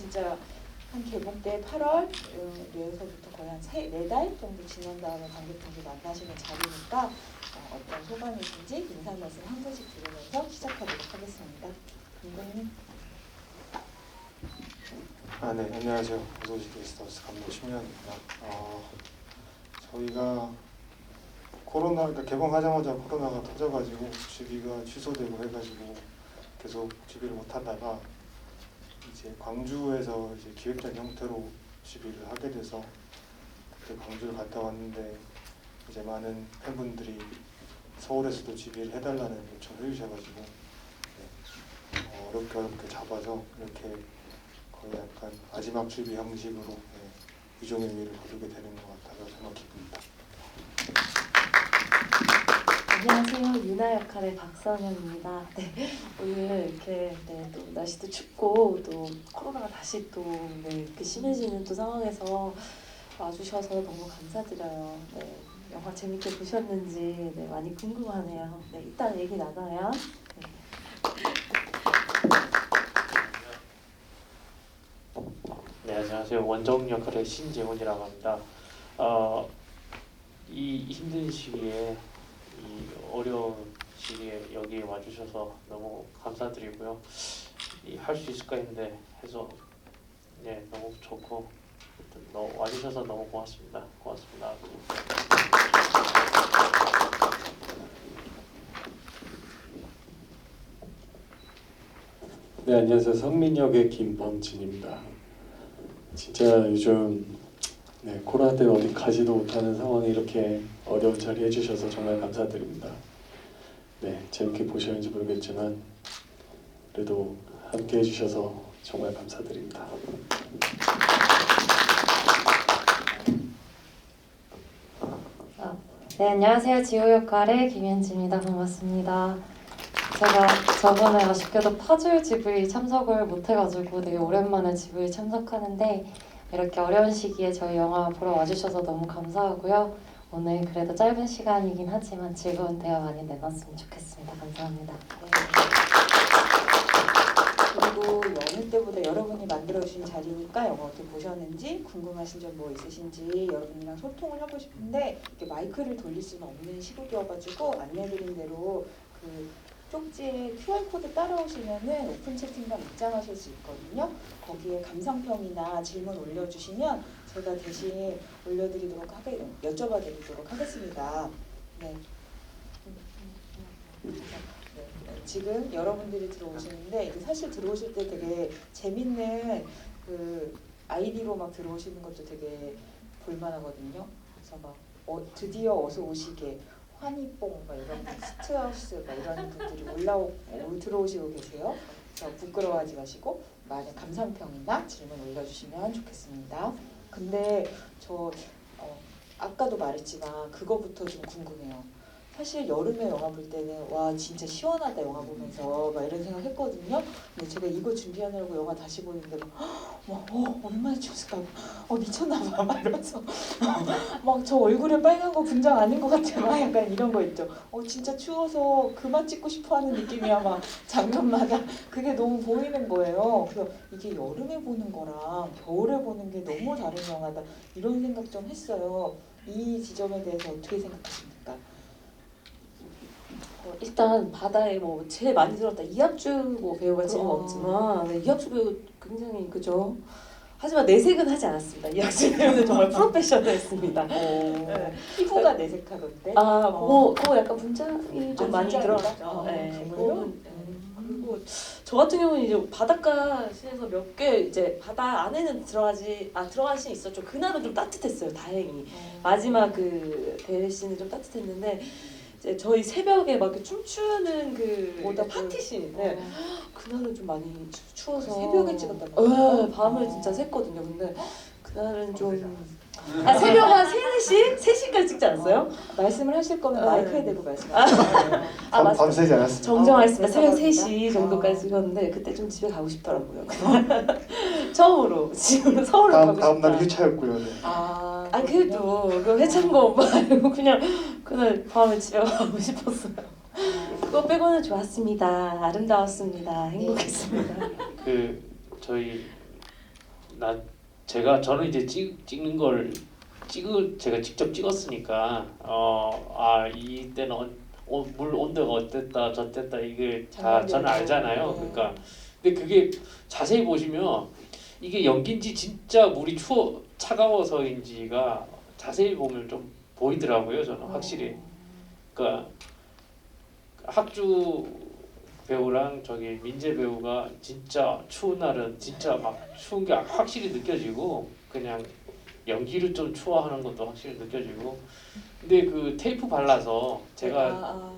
진짜 한 개봉 때 8월 에서부터 거의 한 4달 정도 지난 다음에 관객분들 만나시는 자리니까 어떤 소감이신지 인사 말씀 한 분씩 드리면서 시작하도록 하겠습니다. 감독님. 네, 안녕하세요. 어서오시 게스트하우스 감독 심현입니다. 저희가 그러니까 개봉하자마자 코로나가 터져가지고 집이가 취소되고 해가지고 계속 집이를 못하다가 이제 광주에서 이제 기획전 형태로 집이를 하게 돼서 그때 광주를 갔다 왔는데 이제 많은 팬분들이 서울에서도 집이를 해달라는 요청을 해주셔가지고 어렵게 잡아서 이렇게 거의 약간 마지막 주비 형식으로 유종의 미를 거두게 되는 것 같아서 정말 기쁩니다. 안녕하세요. 유나 역할의 박선영입니다. 오늘 이렇게 또 날씨도 춥고 또 코로나가 다시 또 이렇게 심해지는 또 상황에서 와주셔서 너무 감사드려요. 영화 재밌게 보셨는지 많이 궁금하네요. 이따 얘기 나눠요. 네, 안녕하세요. 원정 역할의 신재훈이라고 합니다. 이 힘든 시기에, 이 어려운 시기에 여기 와주셔서 너무 감사드리고요. 할 수 있을까 했는데 해서 너무 좋고 와주셔서 너무 고맙습니다. 고맙습니다. 네, 안녕하세요. 성민 역의 김범진입니다. 진짜 요즘 코로나 때문에 어디 가지도 못하는 상황에 이렇게 어려운 자리 해주셔서 정말 감사드립니다. 재밌게 보셨는지 모르겠지만 그래도 함께 해주셔서 정말 감사드립니다. 네, 안녕하세요. 지호 역할의 김현지입니다. 반갑습니다. 제가 저번에 아쉽게도 파주 GV 참석을 못해가지고 되게 오랜만에 GV 참석하는데 이렇게 어려운 시기에 저희 영화 보러 와주셔서 너무 감사하고요. 오늘 그래도 짧은 시간이긴 하지만 즐거운 대화 많이 나눴으면 좋겠습니다. 감사합니다. 그리고 여느 때보다 여러분이 만들어주신 자리니까 영화 어떻게 보셨는지 궁금하신 점 뭐 있으신지 여러분이랑 소통을 하고 싶은데 이렇게 마이크를 돌릴 수는 없는 시국이어가지고 안내드린 대로 그 쪽지에 QR코드 따라오시면은 오픈 채팅방 입장하실 수 있거든요. 거기에 감상평이나 질문 올려주시면 제가 대신 여쭤봐드리도록 하겠습니다. 지금 여러분들이 들어오시는데 이게 사실 들어오실 때 되게 재밌는 그 아이디로 막 들어오시는 것도 되게 볼만하거든요. 그래서 막 드디어 어서 오시게 환희뽕 막 이런 스트하우스 막 이런 분들이 들어오시고 계세요. 그래서 부끄러워하지 마시고 많은 감상평이나 질문 올려주시면 좋겠습니다. 근데 저 아까도 말했지만 그거부터 좀 궁금해요. 사실 여름에 영화 볼 때는 와 진짜 시원하다 영화 보면서 막 이런 생각 했거든요. 근데 제가 이거 준비하느라고 영화 다시 보는데 얼마나 추웠을까 미쳤나봐 막 이러면서 막 저 얼굴에 빨간 거 분장 아닌 것 같아 막 약간 이런 거 있죠. 진짜 추워서 그만 찍고 싶어하는 느낌이야 막 장면마다 그게 너무 보이는 거예요. 그래서 이게 여름에 보는 거랑 겨울에 보는 게 너무 다른 영화다 이런 생각 좀 했어요. 이 지점에 대해서 어떻게 생각하십니까? 일단 바다에 제일 많이 들었다 이학주 배우가 지금 없지만 이학주 배우 굉장히 그죠. 하지만 내색은 하지 않았습니다. 이학주 배우는 정말 프로페셔널했습니다. 피부가 내색하던데. 그거 약간 분장이 좀 많이 들어갔죠. 그리고 저 같은 경우는 이제 바닷가 씬에서 몇 개 이제 바다 안에는 들어갈 수 있었죠. 그날은 좀 따뜻했어요. 다행히 마지막 그 대회 씬은 좀 따뜻했는데. 이제 저희 새벽에 막 이렇게 춤추는 파티 씬 그날은 좀 많이 추워서 새벽에 찍었단 말이에요? 밤을 진짜 샜거든요. 근데 그날은 좀 새벽 한 3시? 3시까지 찍지 않았어요? 말씀을 하실 거면 마이크에 대고 말씀하세요. 밤새지 않았습니다. 정정하겠습니다. 새벽 3시 정도까지 찍었는데 그때 좀 집에 가고 싶더라고요. 처음으로 지금 서울로 가고 싶다. 다음 날 휴차였고요. 그래도 그 해찬거 말고 그냥 그날 밤에 집에 가고 싶었어요. 그거 빼고는 좋았습니다. 아름다웠습니다. 행복했습니다. 저희 저는 이제 찍는 걸 제가 직접 찍었으니까 이때는 물 온도가 어땠다 저땠다 이게 다 저는 알잖아요. 네. 그러니까 근데 그게 자세히 보시면 이게 연기인지 진짜 물이 차가워서인지가 자세히 보면 좀 보이더라고요. 저는 확실히. 그러니까 학주 배우랑 저기 민재 배우가 진짜 추운 날은 진짜 막 추운 게 확실히 느껴지고 그냥 연기를 좀 추워하는 것도 확실히 느껴지고 근데 그 테이프 발라서 제가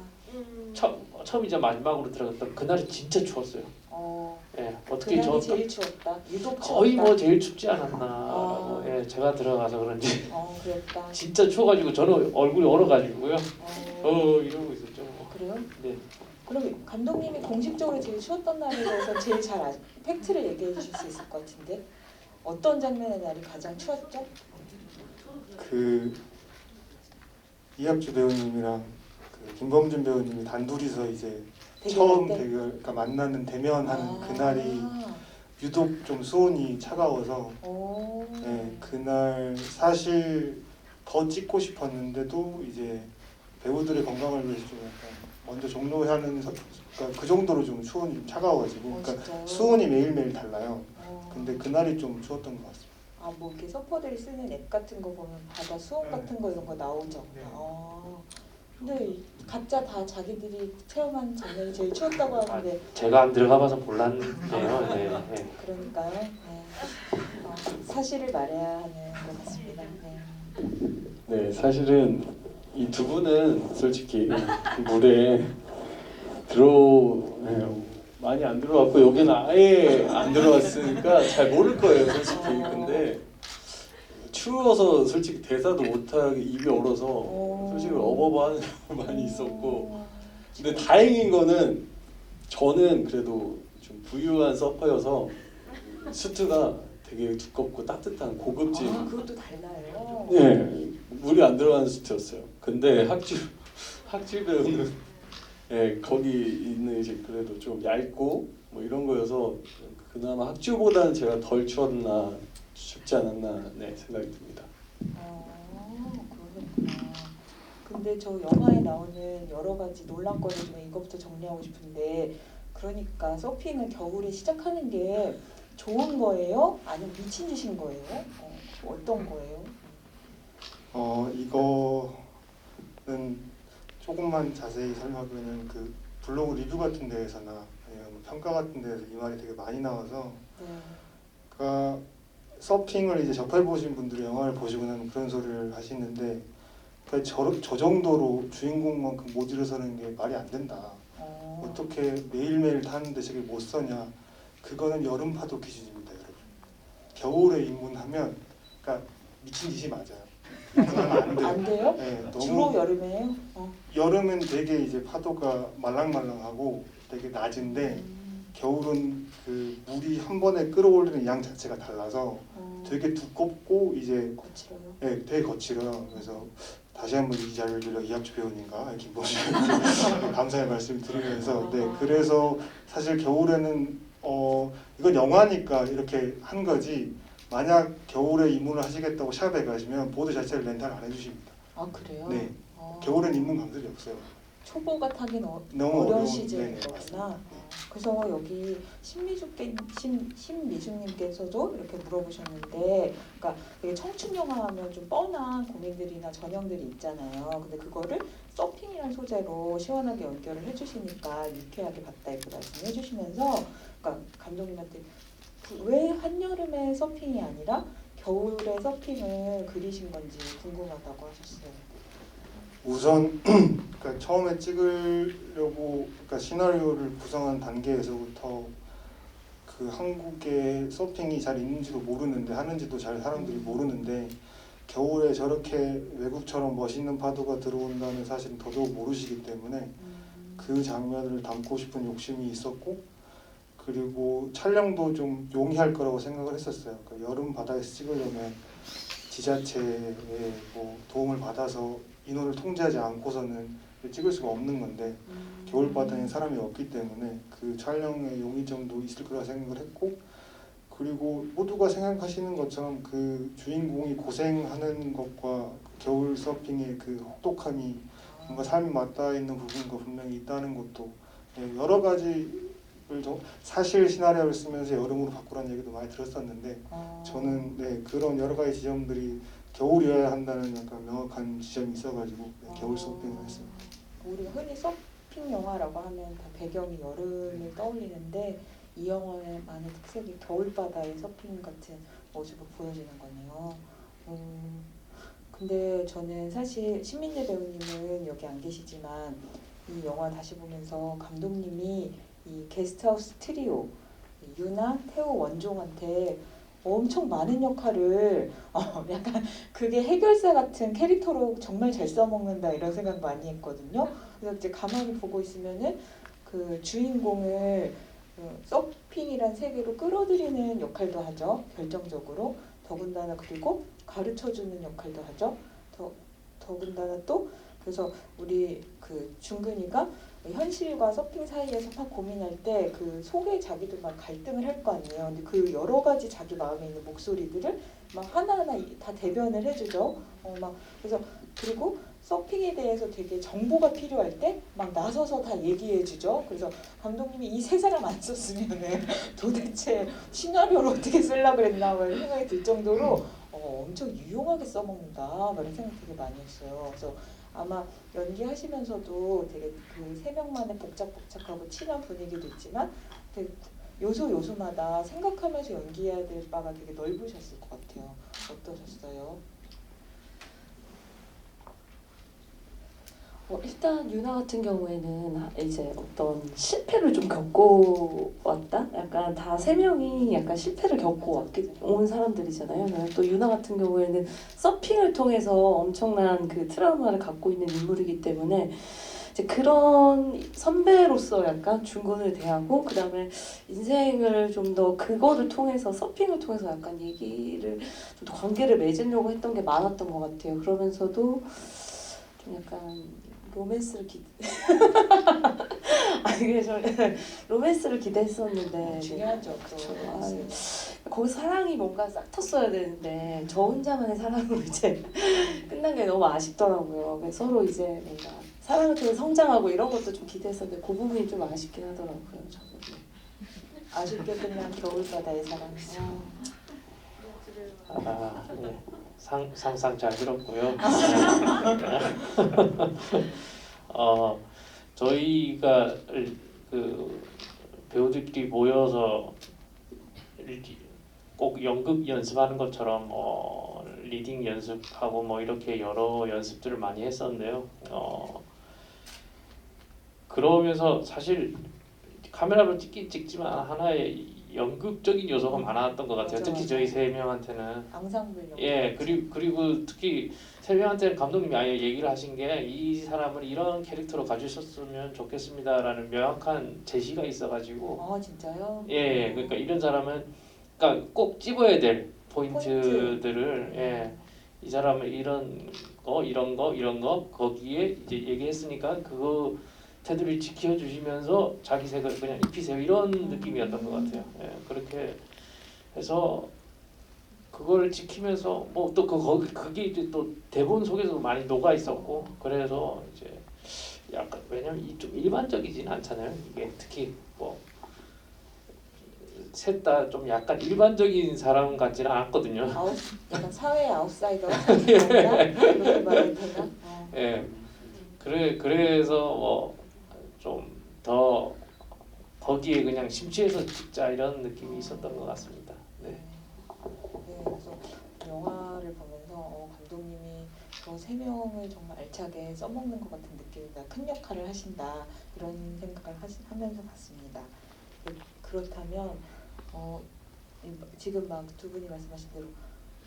처음이자 마지막으로 들어갔던 그날이 진짜 추웠어요. 예, 어떻게 그날이 제일 추웠다. 유독 추웠다. 거의 뭐 제일 춥지 않았나라고 예, 제가 들어가서 그런지 그랬다. 진짜 추워가지고 저는 얼굴이 얼어가지고요. 이러고 있었죠. 그래요? 네. 그럼 감독님이 공식적으로 제일 추웠던 날에 대해서 제일 잘 팩트를 얘기해 주실 수 있을 것 같은데 어떤 장면의 날이 가장 추웠죠? 그 이학주 배우님이랑 그 김범준 배우님이 단둘이서 이제 처음 때? 그러니까 만나는 대면하는 그날이 유독 좀 수온이 차가워서 네, 그날 사실 더 찍고 싶었는데도 이제 배우들의 건강을 위해서 좀 약간 먼저 종료하는 그러니까 그 정도로 좀 수온이 좀 차가워가지고 그러니까 진짜요? 수온이 매일매일 달라요. 근데 그날이 좀 추웠던 것 같습니다. 뭐 이렇게 서퍼들이 쓰는 앱 같은 거 보면 바다 수온 같은 거 이런 거 나오죠. 네. 근데 각자 다 자기들이 체험한 장면이 제일 추웠다고 하는데 제가 안 들어가봐서 몰랐네요. 네. 네. 그러니까요. 네. 사실을 말해야 하는 것 같습니다. 네. 네, 사실은 이 두 분은 솔직히 물에 많이 안 들어왔고 여기는 아예 안 들어왔으니까 잘 모를 거예요, 솔직히. 근데 추워서 솔직히 대사도 못하게 입이 얼어서 솔직히 어버버하는 경우 많이 있었고 근데 다행인 거는 저는 그래도 좀 부유한 서퍼여서 수트가 되게 두껍고 따뜻한 고급진 그것도 달라요. 예, 물이 안 들어가는 수트였어요. 근데 학주 배우는 예, 거기 있는 이제 그래도 좀 얇고 뭐 이런 거여서 그나마 학주보다는 제가 덜 추웠나 춥지 않았나 네, 생각이 듭니다. 그러셨구나. 근데 저 영화에 나오는 여러 가지 논란거리 중에 이것부터 정리하고 싶은데 그러니까 서핑을 겨울에 시작하는 게 좋은 거예요? 아니면 미친 짓인 거예요? 어떤 거예요? 이거는 조금만 자세히 설명하면 그 블로그 리뷰 같은 데에서나 아니면 뭐 평가 같은 데에서 이 말이 되게 많이 나와서 그러니까 서핑을 이제 접해보신 분들이 영화를 보시고 나면 그런 소리를 하시는데 그러니까 저 정도로 주인공만큼 못 일어서는 게 말이 안 된다. 어떻게 매일매일 타는데 저게 못 서냐. 그거는 여름 파도 기준입니다, 여러분. 겨울에 입문하면 그러니까 미친 짓이 맞아요. 입문하면 안 돼요. 안 돼요? 네, 너무 주로 여름에요? 여름은 되게 이제 파도가 말랑말랑하고 되게 낮은데 겨울은 그 물이 한 번에 끌어올리는 양 자체가 달라서 되게 두껍고 이제 거칠어요? 네, 되게 거칠어요. 그래서 다시 한번 이 자리를 빌려 이학주 배우님과 김범준 감사의 말씀 드리면서 네, 그래서 사실 겨울에는 이건 영화니까 이렇게 한 거지 만약 겨울에 입문을 하시겠다고 샵에 가시면 보드 자체를 렌탈 안 해주십니다. 그래요? 네, 겨울엔 입문 강들이 없어요. 초보가 타긴 너무 어려운 어려운- 시즌인 네네, 거구나. 그래서 여기 신미숙님께서도 이렇게 물어보셨는데, 그러니까 되게 청춘 영화 하면 좀 뻔한 고민들이나 전형들이 있잖아요. 근데 그거를 서핑이라는 소재로 시원하게 연결을 해주시니까 유쾌하게 봤다 이렇게 말씀해주시면서, 그러니까 감독님한테 왜 한여름에 서핑이 아니라 겨울에 서핑을 그리신 건지 궁금하다고 하셨어요. 우선 그러니까 처음에 찍으려고 그러니까 시나리오를 구성한 단계에서부터 그 한국에 서핑이 잘 있는지도 모르는데 하는지도 잘 사람들이 모르는데 겨울에 저렇게 외국처럼 멋있는 파도가 들어온다는 사실은 더더욱 모르시기 때문에 그 장면을 담고 싶은 욕심이 있었고 그리고 촬영도 좀 용이할 거라고 생각을 했었어요. 그러니까 여름 바다에서 찍으려면 지자체의 뭐 도움을 받아서 인원을 통제하지 않고서는 찍을 수가 없는 건데 겨울바다에 사람이 없기 때문에 그 촬영의 용이점도 있을 거라 생각을 했고 그리고 모두가 생각하시는 것처럼 그 주인공이 고생하는 것과 겨울 서핑의 그 혹독함이 뭔가 삶이 맞닿아 있는 부분과 분명히 있다는 것도 예, 여러 가지를 사실 시나리오를 쓰면서 여름으로 바꾸라는 얘기도 많이 들었었는데 저는 네, 그런 여러 가지 지점들이 겨울이어야 한다는 약간 명확한 지점이 있어가지고 네, 겨울 서핑을 했습니다. 우리가 흔히 서핑 영화라고 하면 다 배경이 여름을 떠올리는데 이 영화만의 특색이 겨울바다의 서핑 같은 모습을 보여주는 거네요. 근데 저는 사실 신민재 배우님은 여기 안 계시지만 이 영화 다시 보면서 감독님이 이 게스트하우스 트리오 유나, 태호, 원종한테 엄청 많은 역할을 약간 그게 해결사 같은 캐릭터로 정말 잘 써먹는다 이런 생각 많이 했거든요. 그래서 이제 가만히 보고 있으면은 그 주인공을 서핑이란 세계로 끌어들이는 역할도 하죠. 결정적으로. 더군다나 그리고 가르쳐주는 역할도 하죠. 더군다나 또 그래서 우리 그 중근이가 현실과 서핑 사이에서 막 고민할 때 그 속에 자기도 막 갈등을 할 거 아니에요. 근데 그 여러 가지 자기 마음에 있는 목소리들을 막 하나하나 다 대변을 해주죠. 막 그래서 그리고 서핑에 대해서 되게 정보가 필요할 때 막 나서서 다 얘기해주죠. 그래서 감독님이 이 세 사람 안 썼으면은 도대체 시나리오를 어떻게 쓰려고 그랬나 막 이런 생각이 들 정도로 엄청 유용하게 써먹는다 막 이런 생각 되게 많이 했어요. 그래서 아마 연기하시면서도 되게 그 세 명만의 복작복작하고 친한 분위기도 있지만 되게 요소요소마다 생각하면서 연기해야 될 바가 되게 넓으셨을 것 같아요. 어떠셨어요? 일단 유나 같은 경우에는 이제 어떤 실패를 좀 겪고 왔다? 약간 다 세 명이 약간 실패를 겪고 온 사람들이잖아요. 또 유나 같은 경우에는 서핑을 통해서 엄청난 그 트라우마를 갖고 있는 인물이기 때문에 이제 그런 선배로서 약간 중군을 대하고 그 다음에 인생을 좀 더 그거를 통해서 서핑을 통해서 약간 얘기를 좀 더 관계를 맺으려고 했던 게 많았던 것 같아요. 그러면서도 좀 약간 로맨스를 그래서 로맨스를 기대했었는데 중요하죠. 그쵸. 거기서 사랑이 뭔가 싹 텄어야 되는데 저 혼자만의 사랑으로 이제 끝난 게 너무 아쉽더라고요. 그래서 서로 이제 뭔가 사랑을 통해 성장하고 이런 것도 좀 기대했었는데 그 부분이 좀 아쉽긴 하더라고요. 저는. 아쉽게 끝난 겨울바다의 사랑. 네. 상상 잘 들었고요. 저희가 그 배우들끼리 모여서 꼭 연극 연습하는 것처럼 리딩 연습하고 뭐 이렇게 여러 연습들을 많이 했었는데요. 그러면서 사실 카메라로 찍긴 찍지만 하나의 연극적인 요소가 많았던 것 같아요. 맞아, 특히 맞아. 저희 세 명한테는. 앙상블 연기. 예, 그리고 특히 세 명한테는 감독님이 아예 얘기를 하신 게 이 사람을 이런 캐릭터로 가주셨으면 좋겠습니다라는 명확한 제시가 있어가지고. 진짜요? 예, 그러니까 이런 사람은 그러니까 꼭 집어야 될 포인트들을 예, 이 사람은 이런 거 거기에 이제 얘기했으니까 그거 테두리 지켜주시면서 자기 색을 그냥 입히세요 이런 느낌이었던 것 같아요. 예, 그렇게 해서 그걸 지키면서 뭐 또 그게 이제 또 대본 속에서 많이 녹아 있었고 그래서 이제 약간 왜냐면 좀 일반적이진 않잖아요. 이게 특히 뭐 셋 다 좀 약간 일반적인 사람 같지는 않았거든요. 약간 사회 아웃사이더 그렇게 말해도 되나? 예, 그래서 뭐 좀 더 거기에 그냥 심취해서 찍자 이런 느낌이 있었던 것 같습니다. 네. 네, 그래서 영화를 보면서 감독님이 저 세 명을 정말 알차게 써먹는 것 같은 느낌이다. 큰 역할을 하신다. 이런 생각을 하면서 봤습니다. 그렇다면 지금 막 두 분이 말씀하신 대로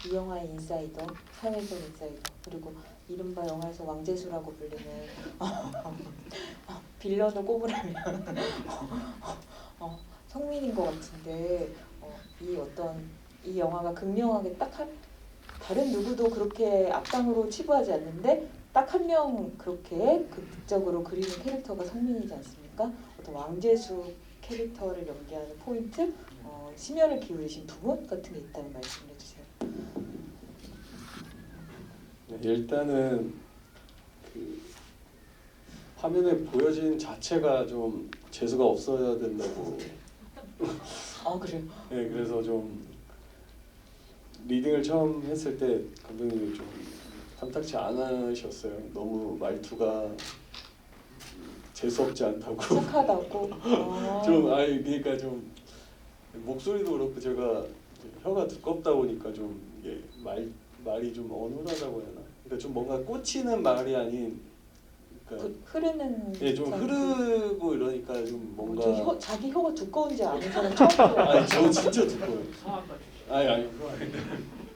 이 영화의 인사이더, 사회적 인사이더, 그리고 이른바 영화에서 왕재수라고 불리는 빌런을 꼽으라면 성민인 것 같은데 이 영화가 극명하게 다른 누구도 그렇게 앞장으로 치부하지 않는데 딱 한 명 그렇게 극적으로 그리는 캐릭터가 성민이지 않습니까? 어떤 왕재수 캐릭터를 연기하는 포인트 심혈을 기울이신 부분 같은 게 있다면 말씀을 해주세요. 네, 일단은 그 화면에 보여진 자체가 좀 재수가 없어야 된다고. 그래요? 네, 그래서 좀 리딩을 처음 했을 때 감독님이 좀 탐탁치 않으셨어요. 너무 말투가 재수없지 않다고. 착하다고. 좀 그러니까 좀 목소리도 그렇고 제가 혀가 두껍다 보니까 좀 이게 말이 좀 어눌하다고 해야 하나. 그러니까 좀 뭔가 꽂히는 말이 아닌. 그러니까 흐르는. 예, 좀 흐르고 이러니까 좀 뭔가. 자기 혀가 두꺼운지 아는 사람 처음 봐요. 아니 저 진짜 두꺼워요. 성악가 출신. 아니 그거 아닌데.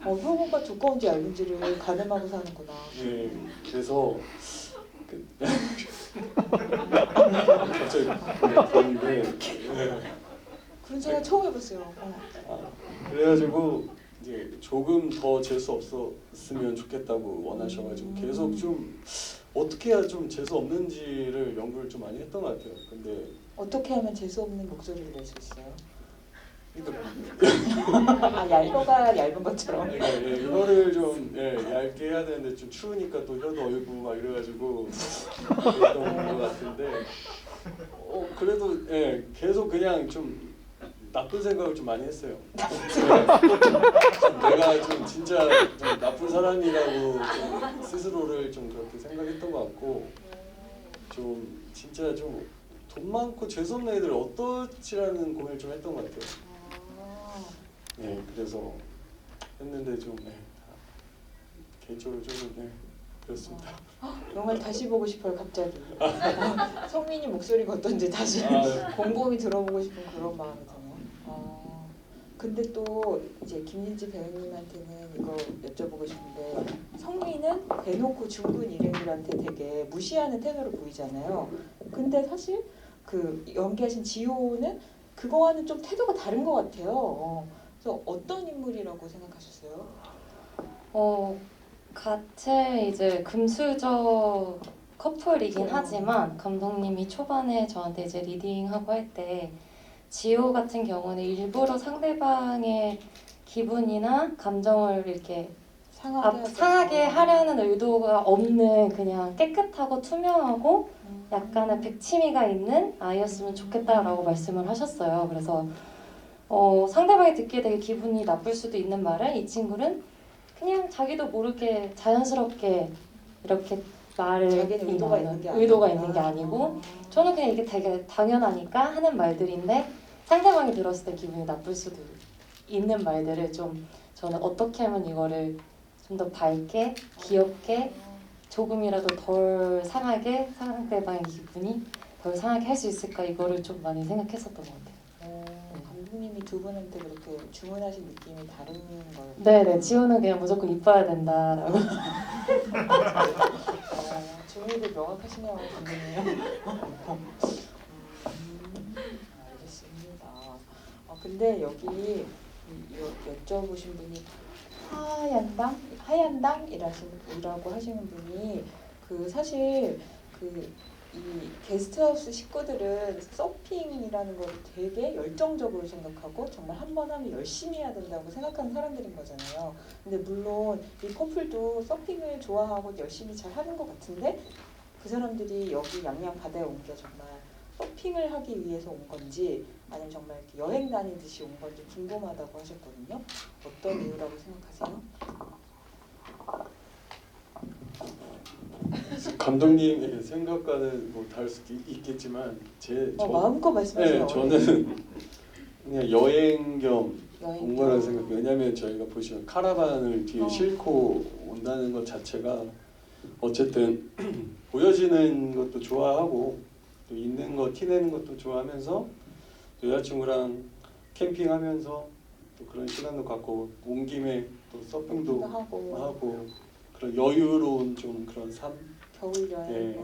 혀가 두꺼운지 얇은지를 가늠하고 사는구나. 예, 그래서 갑자기 그런데 그런 생각 처음 해봤어요. 그래가지고 이제 조금 더 재수 없었으면 좋겠다고 원하셔가지고 계속 좀 어떻게 해야 좀 재수 없는지를 연구를 좀 많이 했던 것 같아요. 근데 어떻게 하면 재수 없는 목소리를 낼 수 있어요? 그러니까 혀가 얇은 것처럼. 이거를 좀 얇게 해야 되는데 좀 추우니까 또 혀도 얼고 막 이래가지고 그랬던 것 같은데 그래도 계속 그냥 좀 나쁜 생각을 좀 많이 했어요. 내가 좀 진짜 좀 나쁜 사람이라고 좀 스스로를 좀 그렇게 생각했던 것 같고 좀 진짜 좀 돈 많고 재수 없는 애들 어떠지라는 고민을 좀 했던 것 같아요. 네, 그래서 했는데 좀 개인적으로 좀 그렇습니다. 영화를 다시 보고 싶어요, 갑자기. 성민이 목소리가 어떤지 다시 곰곰이 들어보고 싶은 그런 마음이 드네요. 근데 또 이제 김민지 배우님한테는 이거 여쭤보고 싶은데 성민은 대놓고 중군 일행들한테 되게 무시하는 태도로 보이잖아요. 근데 사실 그 연기하신 지호는 그거와는 좀 태도가 다른 것 같아요. 그래서 어떤 인물이라고 생각하셨어요? 같이 이제 금수저 커플이긴 하지만 감독님이 초반에 저한테 이제 리딩하고 할 때 지호 같은 경우는 일부러 상대방의 기분이나 감정을 이렇게 상하게 하려는 의도가 없는 그냥 깨끗하고 투명하고 약간의 백치미가 있는 아이였으면 좋겠다라고 말씀을 하셨어요. 그래서 상대방이 듣기에 되게 기분이 나쁠 수도 있는 말을 이 친구는 그냥 자기도 모르게 자연스럽게 이렇게 말을 자기는 의도가 있는 게 아니고 저는 그냥 이게 되게 당연하니까 하는 말들인데 상대방이 들었을 때 기분이 나쁠 수도 있는 말들을 좀 저는 어떻게 하면 이거를 좀 더 밝게 귀엽게 조금이라도 덜 상하게 상대방의 기분이 덜 상하게 할 수 있을까 이거를 좀 많이 생각했었던 것 같아요. 감독님이 두 분한테 그렇게 주문하신 느낌이 다른 거예요? 네네, 지호는 그냥 무조건 이뻐야 된다라고. 주문도 명확하시네요, 감독님. 알겠습니다. 근데 여기 여쭤보신 분이 하얀당이라고 하시는 분이 사실 이 게스트하우스 식구들은 서핑이라는 걸 되게 열정적으로 생각하고 정말 한 번 하면 열심히 해야 된다고 생각하는 사람들인 거잖아요. 근데 물론 이 커플도 서핑을 좋아하고 열심히 잘 하는 것 같은데 그 사람들이 여기 양양 바다에 온 게 정말 서핑을 하기 위해서 온 건지 아니면 정말 이렇게 여행 다니듯이 온 건지 궁금하다고 하셨거든요. 어떤 이유라고 생각하세요? 감독님의 생각과는 뭐 다를 수도 있겠지만 마음껏 말씀하세요. 저는 그냥 여행 겸 여행 온 거라고 생각해요. 왜냐하면 저희가 보시면 카라반을 뒤에 싣고 온다는 것 자체가 어쨌든 보여지는 것도 좋아하고 또 있는 거 티내는 것도 좋아하면서 여자친구랑 캠핑하면서 또 그런 시간도 갖고 온 김에 또 서핑도 하고 그런 여유로운 좀 그런 삶 겨울 여행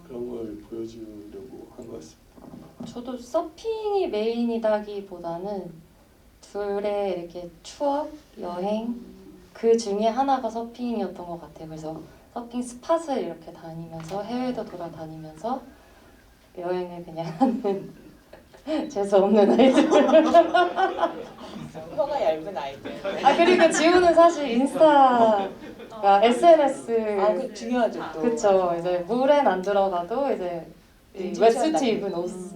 그런 걸 보여주려고 한 것 같습니다. 저도 서핑이 메인이다기보다는 둘의 이렇게 추억, 여행 그 중에 하나가 서핑이었던 것 같아요. 그래서 서핑 스팟을 이렇게 다니면서 해외도 돌아다니면서 여행을 그냥 하는 재수 없는 아이들. 혀가 얇은 아이들. 아 그리고 지우는 사실 인스타가 SNS 아, 그 중요하죠 또. 그쵸. 이제 물엔 안 들어가도 이제 이 인증샷 웨스트 남기고. 입은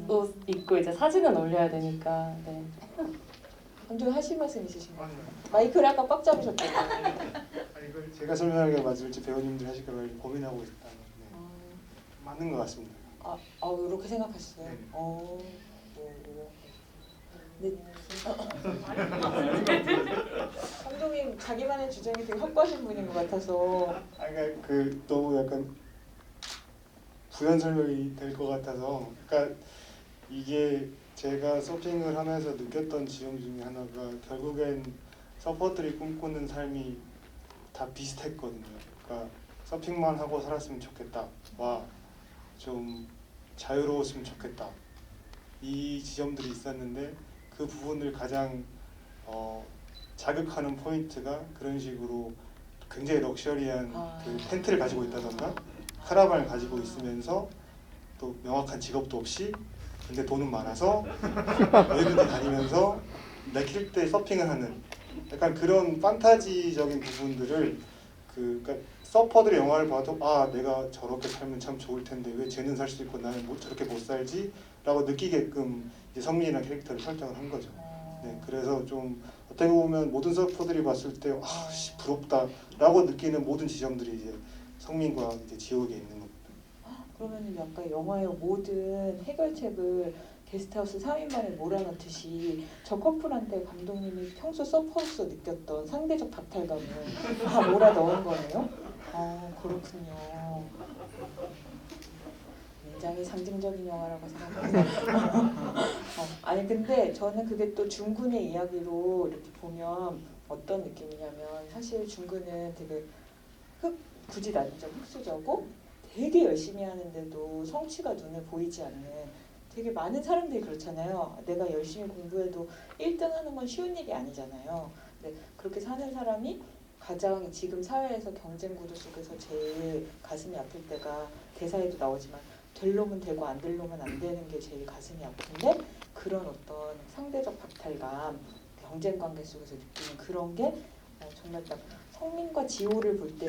옷 입고 이제 사진은 올려야 되니까. 네. 감독님 하실 말씀 있으신 것 같아요. 마이크를 아까 꽉 잡으셨거든요. 이걸 제가 설명하는 게 맞을지 배우님들 하실까 고민하고 있다. 네. 맞는 것 같습니다. 이렇게 생각하셨어요? 네. 네. 감독님 자기만의 주장이 되게 확고하신 분인 것 같아서. 그러니까 그 너무 약간 부연 설명이 될 것 같아서, 그러니까 이게 제가 서핑을 하면서 느꼈던 지점 중에 하나가 결국엔 서퍼들이 꿈꾸는 삶이 다 비슷했거든요. 그러니까 서핑만 하고 살았으면 좋겠다와 좀 자유로웠으면 좋겠다, 이 지점들이 있었는데 그 부분을 가장 자극하는 포인트가 그런 식으로 굉장히 럭셔리한 그 텐트를 가지고 있다던가 카라반을 가지고 있으면서 또 명확한 직업도 없이 근데 돈은 많아서 외국에 다니면서 내킬 때 서핑을 하는 약간 그런 판타지적인 부분들을 그러니까 서퍼들의 영화를 봐도 내가 저렇게 살면 참 좋을 텐데 왜 쟤는 살 수 있고 나는 저렇게 못 살지? 라고 느끼게끔 이제 성민이라는 캐릭터를 설정을 한 거죠. 네, 그래서 좀 어떻게 보면 모든 서퍼들이 봤을 때 부럽다 라고 느끼는 모든 지점들이 이제 성민과 이제 지옥에 있는 겁니다. 그러면 약간 영화의 모든 해결책을 게스트하우스 3인만에 몰아넣듯이 저 커플한테 감독님이 평소 서퍼로서 느꼈던 상대적 박탈감을 다 몰아넣은 거네요? 그렇군요. 굉장히 상징적인 영화라고 생각합니다. 아니 근데 저는 그게 또 중군의 이야기로 이렇게 보면 어떤 느낌이냐면 사실 중군은 되게 굳이 나누자면 흑수저고 되게 열심히 하는데도 성취가 눈에 보이지 않는 되게 많은 사람들이 그렇잖아요. 내가 열심히 공부해도 1등 하는 건 쉬운 일이 아니잖아요. 근데 그렇게 사는 사람이 가장 지금 사회에서 경쟁 구도 속에서 제일 가슴이 아플 때가 대사에도 나오지만 될 놈은 되고 안 될 놈은 안 되는 게 제일 가슴이 아픈데 그런 어떤 상대적 박탈감, 경쟁 관계 속에서 느끼는 그런 게 정말 딱 성민과 지호를 볼 때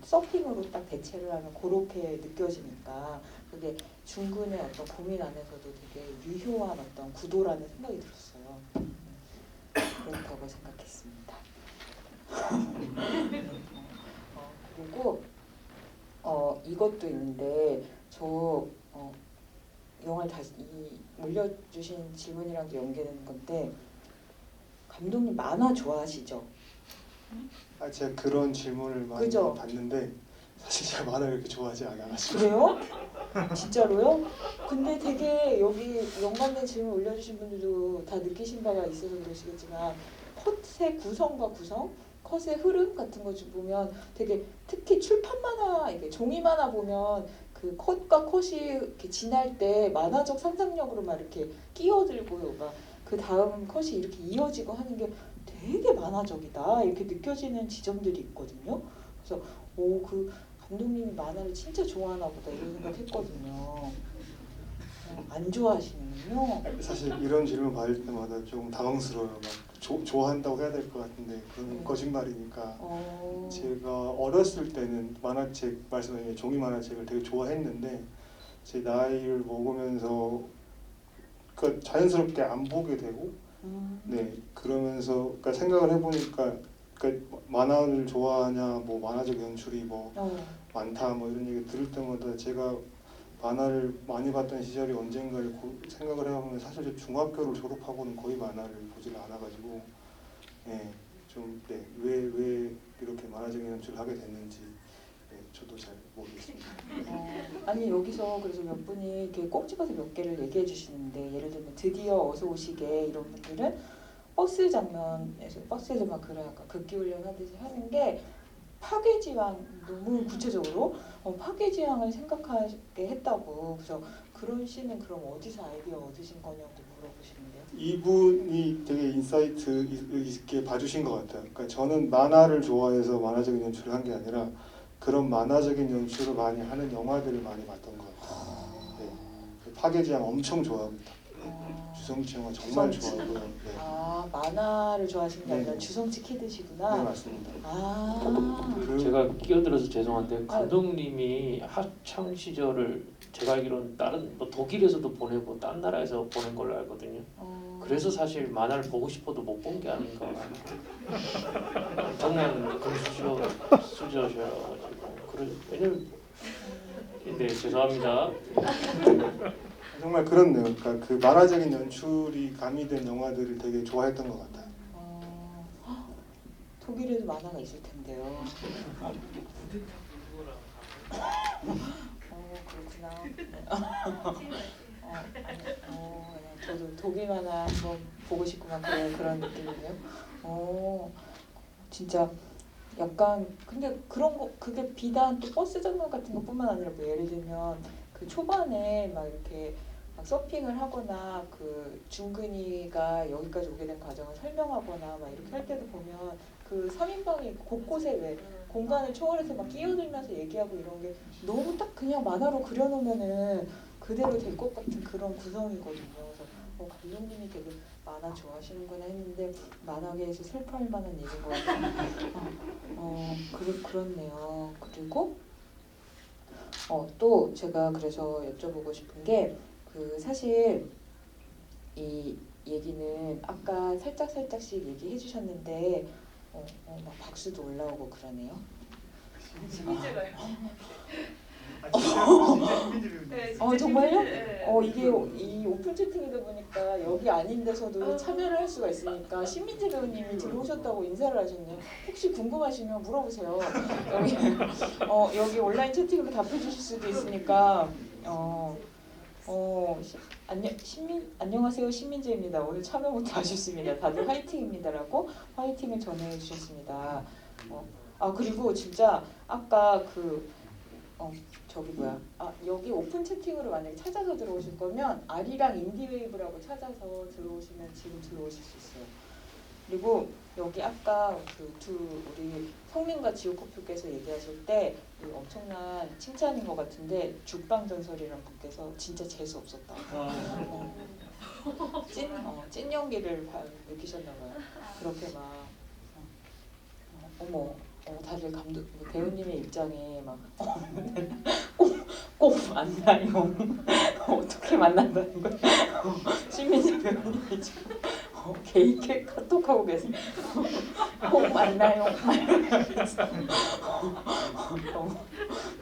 서핑으로 딱 대체를 하면 그렇게 느껴지니까 그게 중군의 어떤 고민 안에서도 되게 유효한 어떤 구도라는 생각이 들었어요. 그렇다고 생각했습니다. 그리고 이것도 있는데 저 영화를 다시 올려주신 질문이랑도 연계되는 건데 감독님 만화 좋아하시죠? 제가 그런 질문을 많이 그죠? 받는데 사실 제가 만화를 그렇게 좋아하지 않아가지고. 그래요? 진짜로요? 근데 되게 여기 연관된 질문 올려주신 분들도 다 느끼신 바가 있어서 그러시겠지만 컷의 구성과 구성, 컷의 흐름 같은 거 좀 보면 되게 특히 출판 만화, 이게 종이 만화 보면 그 컷과 컷이 이렇게 지날 때 만화적 상상력으로 막 이렇게 끼어들고 막 그 다음 컷이 이렇게 이어지고 하는 게 되게 만화적이다 이렇게 느껴지는 지점들이 있거든요. 그래서 그 감독님이 만화를 진짜 좋아하나 보다 이런 생각했거든요. 안 좋아하시는군요. 사실 이런 질문 받을 때마다 조금 당황스러워요. 막 좋아한다고 해야 될 것 같은데 그건 거짓말이니까. 제가 어렸을 때는 만화책 말씀하신 종이 만화책을 되게 좋아했는데 제 나이를 먹으면서 그 자연스럽게 안 보게 되고 네 그러면서 그러니까 생각을 해보니까 그러니까 만화를 좋아하냐 뭐 만화적 연출이 뭐 많다 뭐 이런 얘기 들을 때마다 제가 만화를 많이 봤던 시절이 언젠가를 생각을 해보면 사실 저 중학교를 졸업하고는 거의 만화를 보질 않아가지고 왜 이렇게 만화적인 연출을 하게 됐는지 저도 잘 모르겠습니다. 아니 여기서 그래서 몇 분이 이렇게 꼭 집어서 몇 개를 얘기해 주시는데 예를 들면 드디어 어서 오시게 이런 분들은 버스 장면에서 버스에서 막 그런 약간 극기 훈련 하듯이 하는 게 파괴지향 너무 구체적으로 파괴지향을 생각하게 했다고. 그래서 그런 씬은 그럼 어디서 아이디어 얻으신 거냐고 물어보시는데요. 이분이 되게 인사이트 있게 봐주신 것 같아요. 그러니까 저는 만화를 좋아해서 만화적인 연출을 한 게 아니라 그런 만화적인 연출을 많이 하는 영화들을 많이 봤던 것 같아요. 네. 파괴지향 엄청 좋아합니다. 주성치 영화 정말 주성치. 좋아하고요. 네. 아 만화를 좋아하시는 게 아니라 네. 주성치 키드시구나. 네 맞습니다. 아 그 제가 끼어들어서 죄송한데 감독님이 학창 시절을 제가 알기로는 다른 뭐 독일에서도 보내고 딴 나라에서 보낸 걸로 알거든요. 그래서 사실 만화를 보고 싶어도 못 본 게 아닌가. 엄청난 금수저셔가지고 그래 왜냐면 네 죄송합니다. 정말 그렇네요. 그러니까 그 만화적인 연출이 가미된 영화들을 되게 좋아했던 것 같아요. 헉, 독일에도 만화가 있을 텐데요. 그렇구나. 저도 독일 만화 한번 보고 싶구만 그런 느낌이네요. 진짜 약간 근데 그런 거 그게 비단 또 버스 장면 같은 것뿐만 아니라 뭐 예를 들면 그 초반에 막 이렇게 막 서핑을 하거나 그 중근이가 여기까지 오게 된 과정을 설명하거나 막 이렇게 할 때도 보면 그 3인방이 곳곳에 왜 공간을 초월해서 막 끼어들면서 얘기하고 이런 게 너무 딱 그냥 만화로 그려놓으면은 그대로 될 것 같은 그런 구성이거든요. 그래서 감독님이 되게 만화 좋아하시는구나 했는데 만화계에서 슬퍼할 만한 일인 것 같아요. 그렇네요. 그리고 또 제가 그래서 여쭤보고 싶은 게 그 사실 이 얘기는 아까 살짝씩 얘기해 주셨는데 막 박수도 올라오고 그러네요. 신민재가요. 정말요? 이게 이 오픈 채팅이다 보니까 여기 아닌 데서도 참여를 할 수가 있으니까 신민재 배우님이 들어오셨다고 인사를 하셨네요. 혹시 궁금하시면 물어보세요. 여기 온라인 채팅으로 답해 주실 수도 있으니까 안녕하세요 신민재입니다. 오늘 참여 못하셨습니다. 다들 화이팅입니다라고 화이팅을 전해 주셨습니다. 그리고 진짜 아까 여기 오픈 채팅으로 만약에 찾아서 들어오실 거면 아리랑 인디웨이브라고 찾아서 들어오시면 지금 들어오실 수 있어요. 그리고 여기 아까 우리 성민과 지호 커플께서 얘기하실 때 엄청난 칭찬인 것 같은데 죽방전설이라는 분께서 진짜 재수 없었다. 찐 연기를 느끼셨나 봐요. 그렇게 막 다들 배우님의 입장에 막 꼭 만나요. 어떻게 만난다는 거예요? 신민재 배우님이 지금 개인 카톡하고 계세요. 꼭 만나요.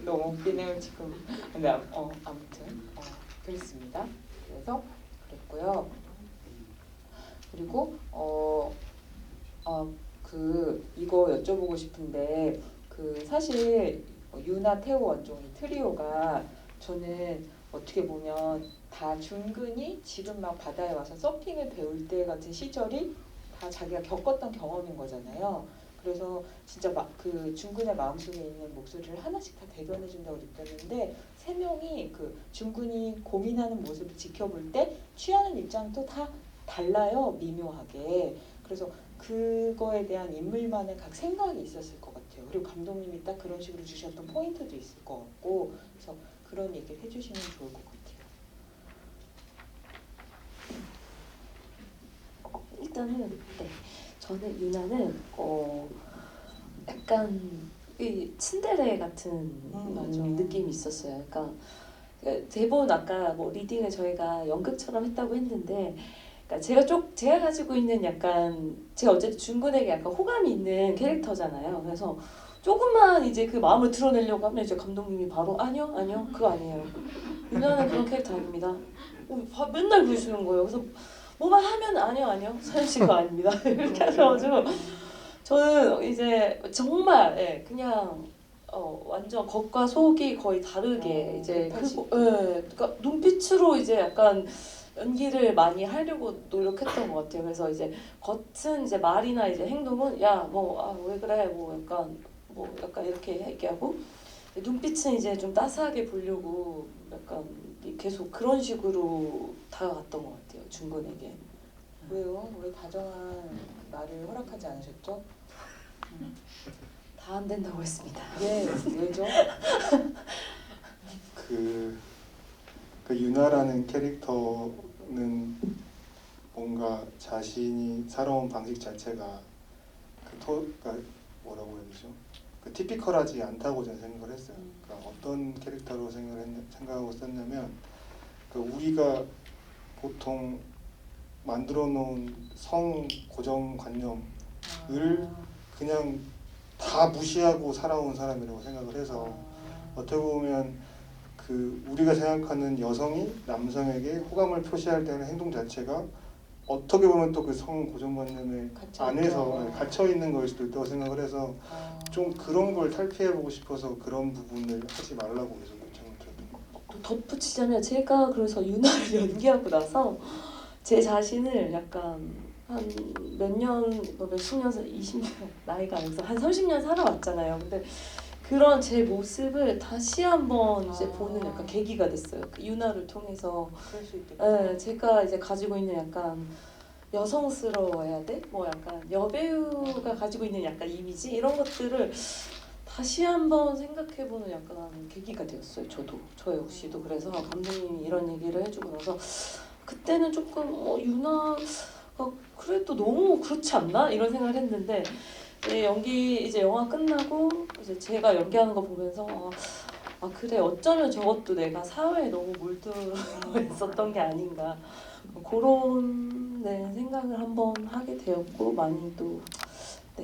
너무 웃기네요 지금. 근데 아무튼 그렇습니다. 그래서 그랬고요. 그리고 이거 여쭤보고 싶은데 사실 유나 태호 원종이 트리오가 저는 어떻게 보면 다 중근이 지금 막 바다에 와서 서핑을 배울 때 같은 시절이 다 자기가 겪었던 경험인 거잖아요. 그래서 진짜 그 중근의 마음속에 있는 목소리를 하나씩 다 대변해 준다고 느꼈는데 세 명이 그 중근이 고민하는 모습을 지켜볼 때 취하는 입장도 다 달라요. 미묘하게. 그래서 그거에 대한 인물만의 각 생각이 있었을 것 같아요. 그리고 감독님이 딱 그런 식으로 주셨던 포인트도 있을 것 같고 그래서 그런 얘기를 해주시면 좋을 것 같아요. 일단은 저는 유나는 약간 이 츤데레 같은 맞아. 느낌이 있었어요. 그러니까 대본 아까 뭐 리딩을 저희가 연극처럼 했다고 했는데 그러니까 제가 가지고 있는 약간 제가 어쨌든 중근에게 약간 호감이 있는 캐릭터잖아요. 그래서 조금만 이제 그 마음을 드러내려고 하면 이제 감독님이 바로 아니요 그거 아니에요. 유나는 그런 캐릭터 아닙니다. 맨날 그러시는 거예요. 그래서 뭐만 하면 아니요 서현 씨 그거 아닙니다. 이렇게 하셔가지고 저는 이제 정말 그냥 완전 겉과 속이 거의 다르게 이제 그러니까 눈빛으로 이제 약간 연기를 많이 하려고 노력했던 것 같아요. 그래서 이제 겉은 이제 말이나 이제 행동은 왜 그래 약간 이렇게 얘기하고 눈빛은 이제 좀 따스하게 보려고 약간 계속 그런 식으로 다가갔던 것 같아요. 중근에게. 왜요? 왜 다정한 말을 허락하지 않으셨죠? 다 안 된다고 했습니다. 왜죠? 그 유나라는 캐릭터는 뭔가 자신이 살아온 방식 자체가 그러니까 뭐라고 해야 되죠? 그 티피컬하지 않다고 저는 생각을 했어요. 그러니까 어떤 캐릭터로 생각하고 썼냐면 그 우리가 보통 만들어 놓은 성 고정관념을 그냥 다 무시하고 살아온 사람이라고 생각을 해서 어떻게 보면 그 우리가 생각하는 여성이 남성에게 호감을 표시할 때 하는 행동 자체가 어떻게 보면 또 그 성 고정관념의 안에서 갇혀 있는 거일 수도 있다고 생각을 해서 좀 그런 걸 탈피해보고 싶어서 그런 부분을 하지 말라고 계속 요청을 드렸던 것 같아요. 또 덧붙이자면 제가 그래서 유나를 연기하고 나서 제 자신을 약간 한 몇 년, 뭐 몇십 년, 20년 나이가 아니어서 한 30년 살아왔잖아요. 근데 그런 제 모습을 다시 한번 이제 보는 약간 계기가 됐어요. 그 유나를 통해서. 그럴 수 있겠다. 네, 제가 이제 가지고 있는 약간 여성스러워야 돼? 뭐 약간 여배우가 가지고 있는 약간 이미지 이런 것들을 다시 한번 생각해보는 약간 계기가 되었어요. 저 역시도. 그래서 감독님이 이런 얘기를 해주고 나서 그때는 조금 유나가 그래도 너무 그렇지 않나? 이런 생각을 했는데 이제 영화 끝나고 이제 제가 연기하는 거 보면서 그래 어쩌면 저것도 내가 사회에 너무 물들어 있었던 게 아닌가 그런 생각을 한번 하게 되었고 많이 또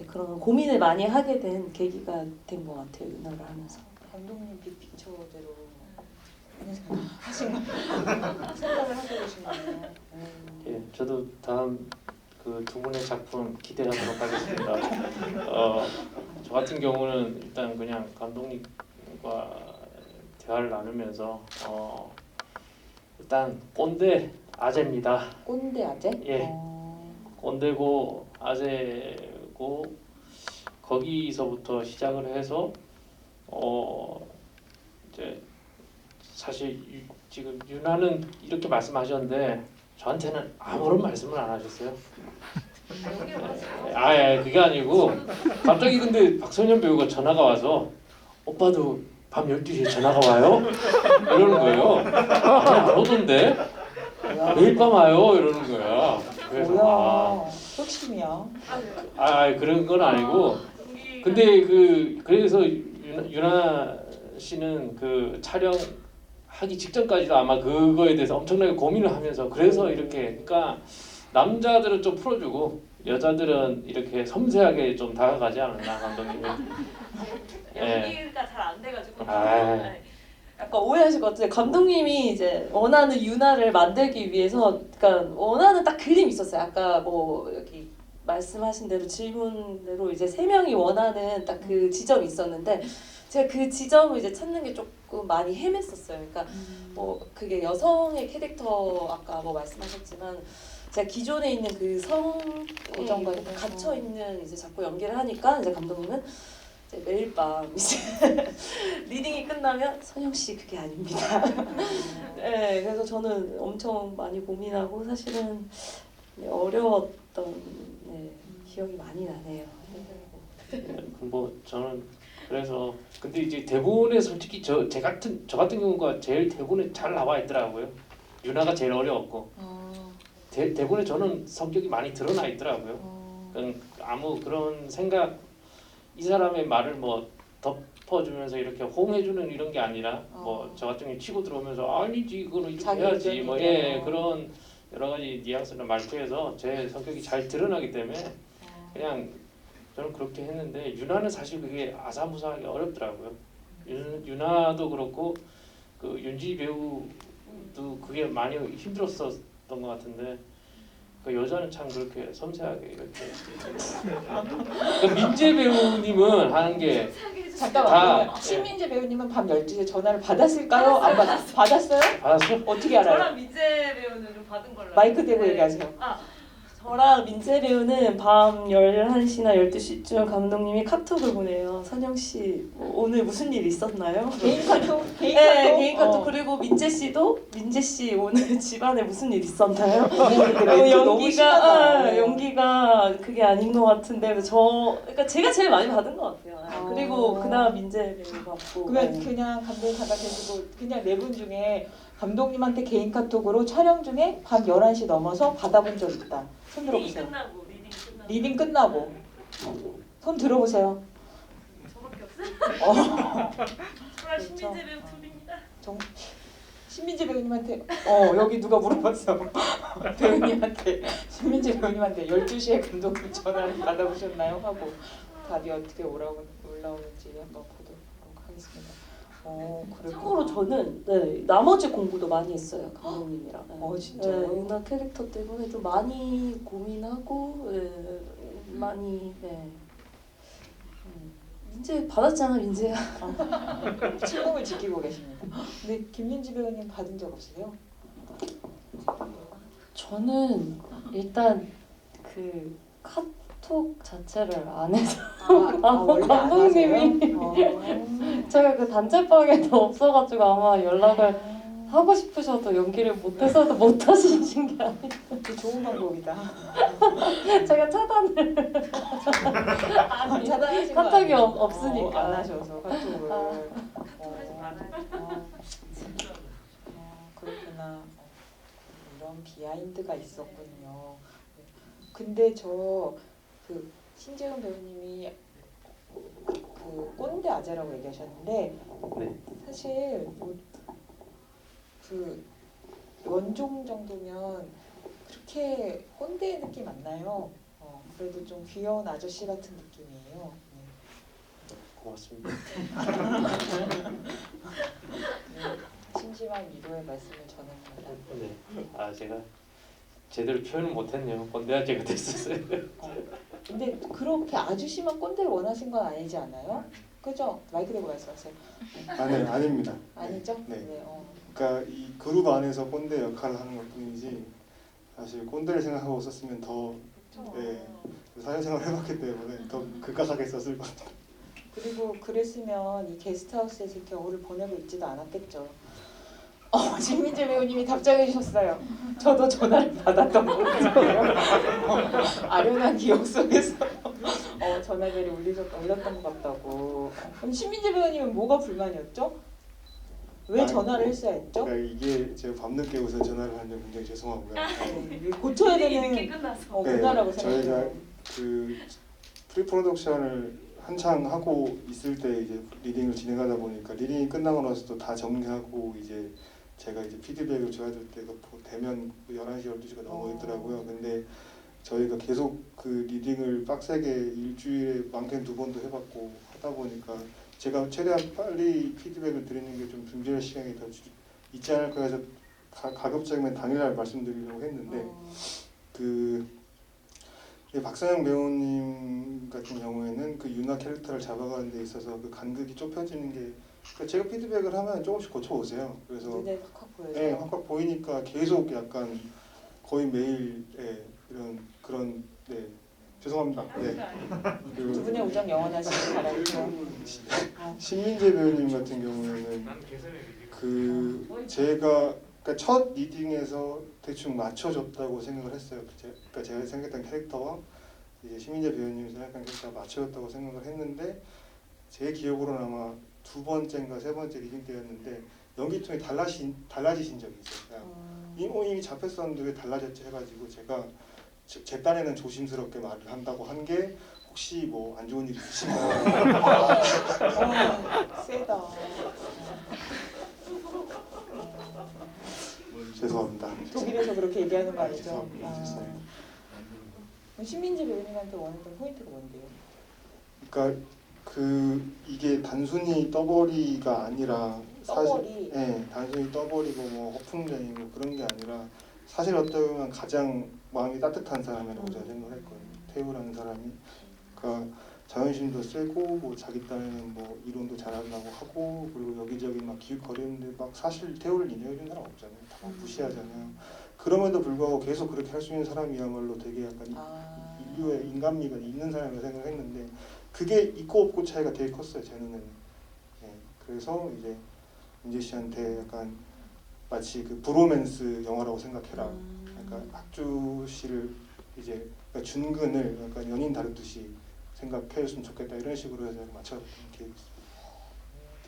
그런 고민을 많이 하게 된 계기가 된 것 같아요. 유나를 하면서. 감독님 빅픽처대로 하신 거 생각을 하고 계신 거예요. 예, 저도 다음 그 두 분의 작품 기대하도록 하겠습니다. 저 같은 경우는 일단 그냥 감독님과 대화를 나누면서 일단 꼰대 아재입니다. 꼰대 아재? 예. 꼰대고 아재고 거기서부터 시작을 해서 이제 사실 지금 유나는 이렇게 말씀하셨는데 저한테는 아무런 말씀을 안 하셨어요. 그게 아니고 갑자기 근데 박선현 배우가 전화가 와서 오빠도 밤 12시에 전화가 와요? 이러는 거예요. 아니 안 오던데? 매일 밤 와요? 이러는 거야. 그래서 뭐야? 흑심이야. 그런 건 아니고 근데 그래서 유나 씨는 그 촬영하기 직전까지도 아마 그거에 대해서 엄청나게 고민을 하면서 그래서 이렇게 그러니까 남자들은 좀 풀어주고 여자들은 이렇게 섬세하게 좀 다가가지 않았나 감독님이. 연기가 잘 안 돼가지고 아. 약간 오해하실 것 같은데 감독님이 이제 원하는 유나를 만들기 위해서 그러니까 원하는 딱 그림이 있었어요. 아까 뭐 여기 말씀하신 대로 질문대로 이제 세 명이 원하는 딱 그 지점이 있었는데 제가 그 지점을 이제 찾는 게 조금 많이 헤맸었어요. 그러니까 뭐 그게 여성의 캐릭터 아까 뭐 말씀하셨지만 제가 기존에 있는 그 성 고정관에 갇혀 있는 이제 자꾸 연기를 하니까 이제 감독님은 이제 매일 밤 이제 리딩이 끝나면 선영 씨 그게 아닙니다. 네, 그래서 저는 엄청 많이 고민하고 사실은 어려웠던 기억이 많이 나네요. 뭐 저는 그래서 근데 이제 대본에 솔직히 저 같은 경우가 제일 대본에 잘 나와 있더라고요. 유나가 제일 어려웠고 대본에 저는 성격이 많이 드러나 있더라고요. 아무 그런 생각 이 사람의 말을 뭐 덮어주면서 이렇게 호응해주는 이런 게 아니라 뭐 저 같은 경우 치고 들어오면서 아니지 이거는 이렇게 해야지 뭐 그런 여러 가지 뉘앙스나 말투에서 제 성격이 잘 드러나기 때문에 그냥 저는 그렇게 했는데 유나는 사실 그게 아사무사하기 어렵더라고요. 유나도 그렇고 그 윤지 배우도 그게 많이 힘들었었던 것 같은데 그 여자는 참 그렇게 섬세하게 이렇게 그 민재 배우님은 하는 게 잠깐만요. 신민재 배우님은 밤 12시에 전화를 받았을까요? 안 받았어요? 받았어? 어떻게 알아요? 저랑 민재 배우는 좀 받은 걸로 마이크 대고 얘기하세요. 저랑 민재 배우는 밤 11시나 12시쯤 감독님이 카톡을 보내요. 선영 씨 오늘 무슨 일 있었나요? 개인 카톡? 개인 네, 카톡? 개인 카톡. 그리고 민재 씨 오늘 집안에 무슨 일 있었나요? 너무 심하다. 연기가 그게 아닌 것 같은데 그러니까 제가 제일 많이 받은 것 같아요. 그리고 그다음 민재 배우 받고. 그러면 그냥 감독 잠깐 계시고 그냥 네 분 중에 감독님한테 개인 카톡으로 촬영 중에 밤 11시 넘어서 받아본 적 있다. 손 들어보세요. 끝나고 리딩 끝나고 손 들어보세요. 저밖에 없어요. 정말 그렇죠. 신민재 배우 툴입니다. 신민재 배우님한테 여기 누가 물어봤어. 배우님한테 신민재 배우님한테 12시에 감독님 전화를 받아보셨나요? 하고 답이 어떻게 올라오는지 한번 보도록 하겠습니다. 그렇구나. 참고로 저는 나머지 공부도 많이 했어요 감독님이랑. 진짜요? 유나 캐릭터 때문에 좀 많이 고민하고 많이 민재 받았잖아 민재야. 침묵을 지키고 계십니다. 근데 김윤지 배우님 받은 적 없으세요? 저는 일단 그 카톡 자체를 안 해서 원래 안 감독님이 하세요? 제가 그 단체방에도 없어가지고 아마 연락을 하고 싶으셔도 연기를 못해서도 못 하시는 게 아니에요. 좋은 방법이다. 제가 차단을 차단하신 거 카톡이 아니에요? 없으니까. 안 하셔서 카톡을. 카톡하지 말아요. 그렇구나. 이런 비하인드가 있었군요. 근데 그 신재훈 배우님이 그 꼰대 아재라고 얘기하셨는데 네. 사실 그 원종 정도면 그렇게 꼰대 느낌 안 나요. 그래도 좀 귀여운 아저씨 같은 느낌이에요. 고맙습니다. 심심한 위로의 말씀을 전합니다. 네. 제가 제대로 표현을 못했네요. 꼰대아재가 됐었어요. 근데 그렇게 아주 심한 꼰대를 원하신 건 아니지 않아요? 그죠? 마이크 대고 말씀하세요. 네, 아닙니다. 아니죠? 네. 그러니까 이 그룹 안에서 꼰대 역할을 하는 것뿐이지 사실 꼰대를 생각하고 썼으면 더 사회생활 해봤기 때문에 더 극악하게 썼을 것 같아요. 그리고 그랬으면 이 게스트하우스에서 이렇게 겨울을 보내고 있지도 않았겠죠. 신민재 배우님이 답장해 주셨어요. 저도 전화를 받았던 것 같아요. 아련한 기억 속에서 전화벨이 울렸던 것 같다고. 그럼 신민재 배우님은 뭐가 불만이었죠? 왜 전화를 했어야 했죠? 그러니까 이게 제가 밤늦게 우선 전화를 한 점 굉장히 죄송하고요. 고쳐야 늦게 되는 끝나서. 문화라고 저희가 생각해요. 그 프리프로덕션을 한창 하고 있을 때 이제 리딩을 진행하다 보니까 리딩이 끝나고 나서도 다 정리하고 이제 제가 이제 피드백을 줘야 될 때가 되면 11시, 12시가 넘어 있더라고요. 근데 저희가 계속 그 리딩을 빡세게 일주일에 많게는 2번도 해봤고 하다 보니까 제가 최대한 빨리 피드백을 드리는 게 좀 준비할 시간이 더 있지 않을까 해서 가급적이면 당일날 말씀드리려고 했는데 박상영 배우님 같은 경우에는 그 유나 캐릭터를 잡아가는 데 있어서 그 간극이 좁혀지는 게 그러니까 제가 피드백을 하면 조금씩 고쳐오세요. 그래서 눈에 확 보여요. 네, 확 보이니까 계속 약간 거의 매일 그런 죄송합니다. 두 분의 우정 영원하시길 바라고요. 신민재 배우님 같은 경우에는 제가 그러니까 첫 리딩에서 대충 맞춰줬다고 생각을 했어요. 그러니까 제가 생각했던 캐릭터와 이제 신민재 배우님이 생각한 캐릭터가 맞춰졌다고 생각을 했는데 제 기억으로는 아마 2번째인가 3번째 리딩 때였는데 연기통이 달라지신 적이 있어요. 이미 잡혔었는데 왜 달라졌지 해가지고 제가 제 딴에는 조심스럽게 말을 한다고 한 게 혹시 뭐 안 좋은 일 있으신가요? 세다. 죄송합니다. 독일에서 그렇게 얘기하는 거 아니죠? 죄송합니다. 신민재 배우님한테 원했던 포인트가 뭔데요? 그러니까 이게 단순히 떠벌이가 아니라 떠벌이? 단순히 떠벌이고 뭐 허풍쟁이고 그런 게 아니라 사실 어떻게 보면 가장 마음이 따뜻한 사람이라고 제가 생각을 했거든요. 태우라는 사람이. 그러니까 자존심도 세고 뭐 자기 딴에는 뭐 이론도 잘한다고 하고 그리고 여기저기 막 기웃거리는데 막 사실 태우를 인정해주는 사람 없잖아요. 다 무시하잖아요. 그럼에도 불구하고 계속 그렇게 할 수 있는 사람이야말로 되게 약간 인류의 인간미가 있는 사람이라고 생각을 했는데 그게 있고 없고 차이가 되게 컸어요. 제 눈에는. 그래서 이제 민재 씨한테 약간 마치 그 브로맨스 영화라고 생각해라. 그러니까 학주 씨를 이제 그러니까 준근을 약간 연인 다루듯이 생각해줬으면 좋겠다 이런 식으로 해서 맞춰 계획 있습니다.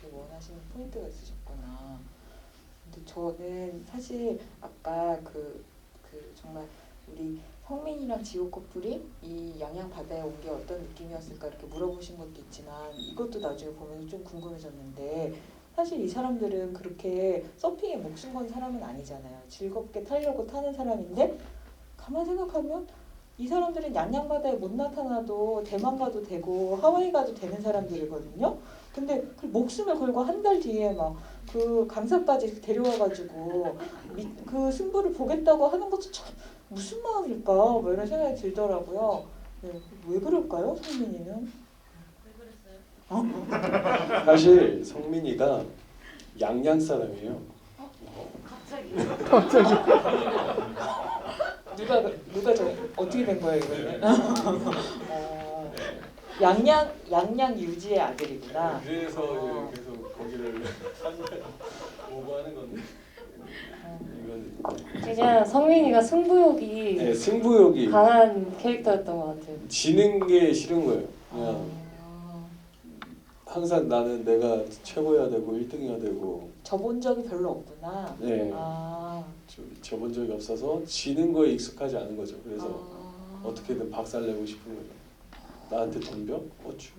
되게 원하시는 포인트가 있으셨구나. 근데 저는 사실 아까 그 정말 우리 성민이랑 지호 커플이 이 양양 바다에 온 게 어떤 느낌이었을까 이렇게 물어보신 것도 있지만 이것도 나중에 보면 좀 궁금해졌는데 사실 이 사람들은 그렇게 서핑에 목숨 건 사람은 아니잖아요. 즐겁게 타려고 타는 사람인데 가만 생각하면 이 사람들은 양양 바다에 못 나타나도 대만 가도 되고 하와이 가도 되는 사람들이거든요. 근데 그 목숨을 걸고 한 달 뒤에 막 그 강사까지 데려와가지고 그 승부를 보겠다고 하는 것도 참 무슨 마음일까 뭐 이런 생각이 들더라고요. 네, 왜 그럴까요, 성민이는? 사실 성민이가 양양 사람이에요. 누가 저 어떻게 된 거예요 이거는? 양양 유지의 아들이구나. 그래서 이제 계속 거기를 오버하는 건데 이건 그냥 성민이가 승부욕이 네, 승부욕이 강한 캐릭터였던 것 같아요. 지는 게 싫은 거예요. 그냥 아, 항상 나는 내가 최고여야 되고 1등이어야 되고 저본 적이 별로 없구나. 네. 아, 좀 접은 적이 없어서 지는 거에 익숙하지 않은 거죠. 그래서 아. 어떻게든 박살 내고 싶은 거죠. 나한테 덤벼? 어쭈?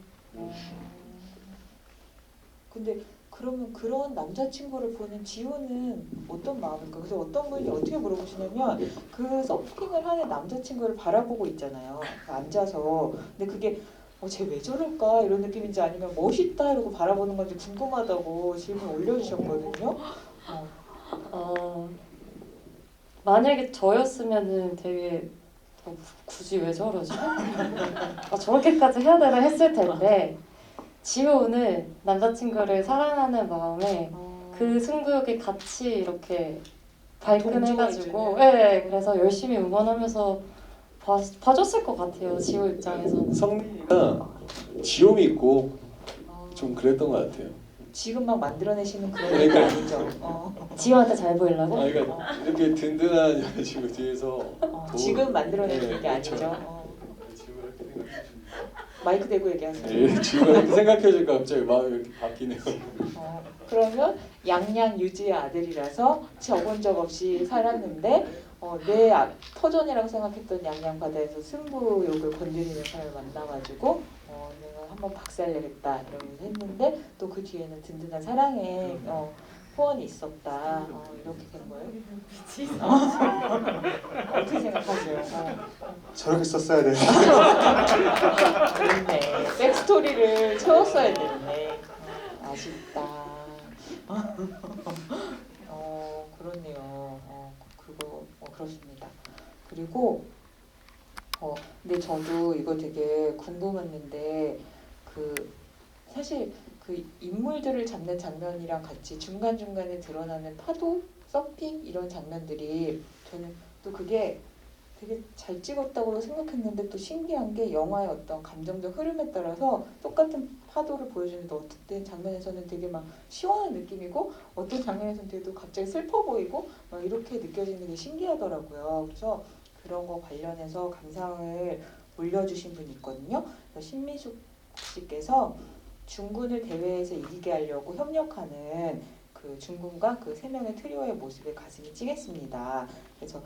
근데 그러면 그런 남자친구를 보는 지호는 어떤 마음일까? 그래서 어떤 분이 어떻게 물어보시냐면 그 서핑을 하는 남자친구를 바라보고 있잖아요. 앉아서. 근데 그게 쟤 왜 저럴까 이런 느낌인지 아니면 멋있다 이러고 바라보는 건지 궁금하다고 질문 올려주셨거든요. 만약에 저였으면은 되게 굳이 왜 저러지? 저렇게까지 해야 되나 했을 텐데 지호는 남자친구를 사랑하는 마음에 그 승부욕에 같이 이렇게 발끈해가지고 동조해주는. 네, 그래서 열심히 응원하면서 봐줬을 것 같아요. 지호 입장에서는. 성민이가 지호 믿고 좀 그랬던 것 같아요. 지금 막 만들어내시는 그런 그러니까. 게 아니죠. 지호한테 잘 보이려고? 그러니까 이렇게 든든한 여자친구 뒤에서 지금 만들어내시는 게 네, 아니죠. 그렇죠. 지호가 이렇게 생각해주니까 마이크 대고 얘기하세요. 네, 지호가 이렇게 생각해주니까 갑자기 마음이 이렇게 바뀌네요. 그러면 양양 유지의 아들이라서 저본 적 없이 살았는데 내 터전이라고 생각했던 양양 바다에서 승부욕을 건드리는 사람을 만나가지고 내가 한번 박살내겠다 이러면서 했는데 또 그 뒤에는 든든한 사랑의 후원이 있었다. 이렇게 된 거예요. 어떻게 생각하세요? 저렇게 썼어야 되는데. 그렇네. 백스토리를 채웠어야 되는데 아쉽다. 그렇네요. 그렇습니다. 그리고 근데 저도 이거 되게 궁금했는데 사실 그 인물들을 잡는 장면이랑 같이 중간중간에 드러나는 파도, 서핑 이런 장면들이 저는 또 그게 되게 잘 찍었다고 생각했는데 또 신기한 게 영화의 어떤 감정적 흐름에 따라서 똑같은 파도를 보여주는데 어떤 장면에서는 되게 막 시원한 느낌이고 어떤 장면에서는 되게 또 갑자기 슬퍼 보이고 막 이렇게 느껴지는 게 신기하더라고요. 그래서 그런 거 관련해서 감상을 올려주신 분이 있거든요. 신미숙 씨께서 중군을 대회에서 이기게 하려고 협력하는 그 중군과 그 세 명의 트리오의 모습에 가슴이 찌겠습니다. 그래서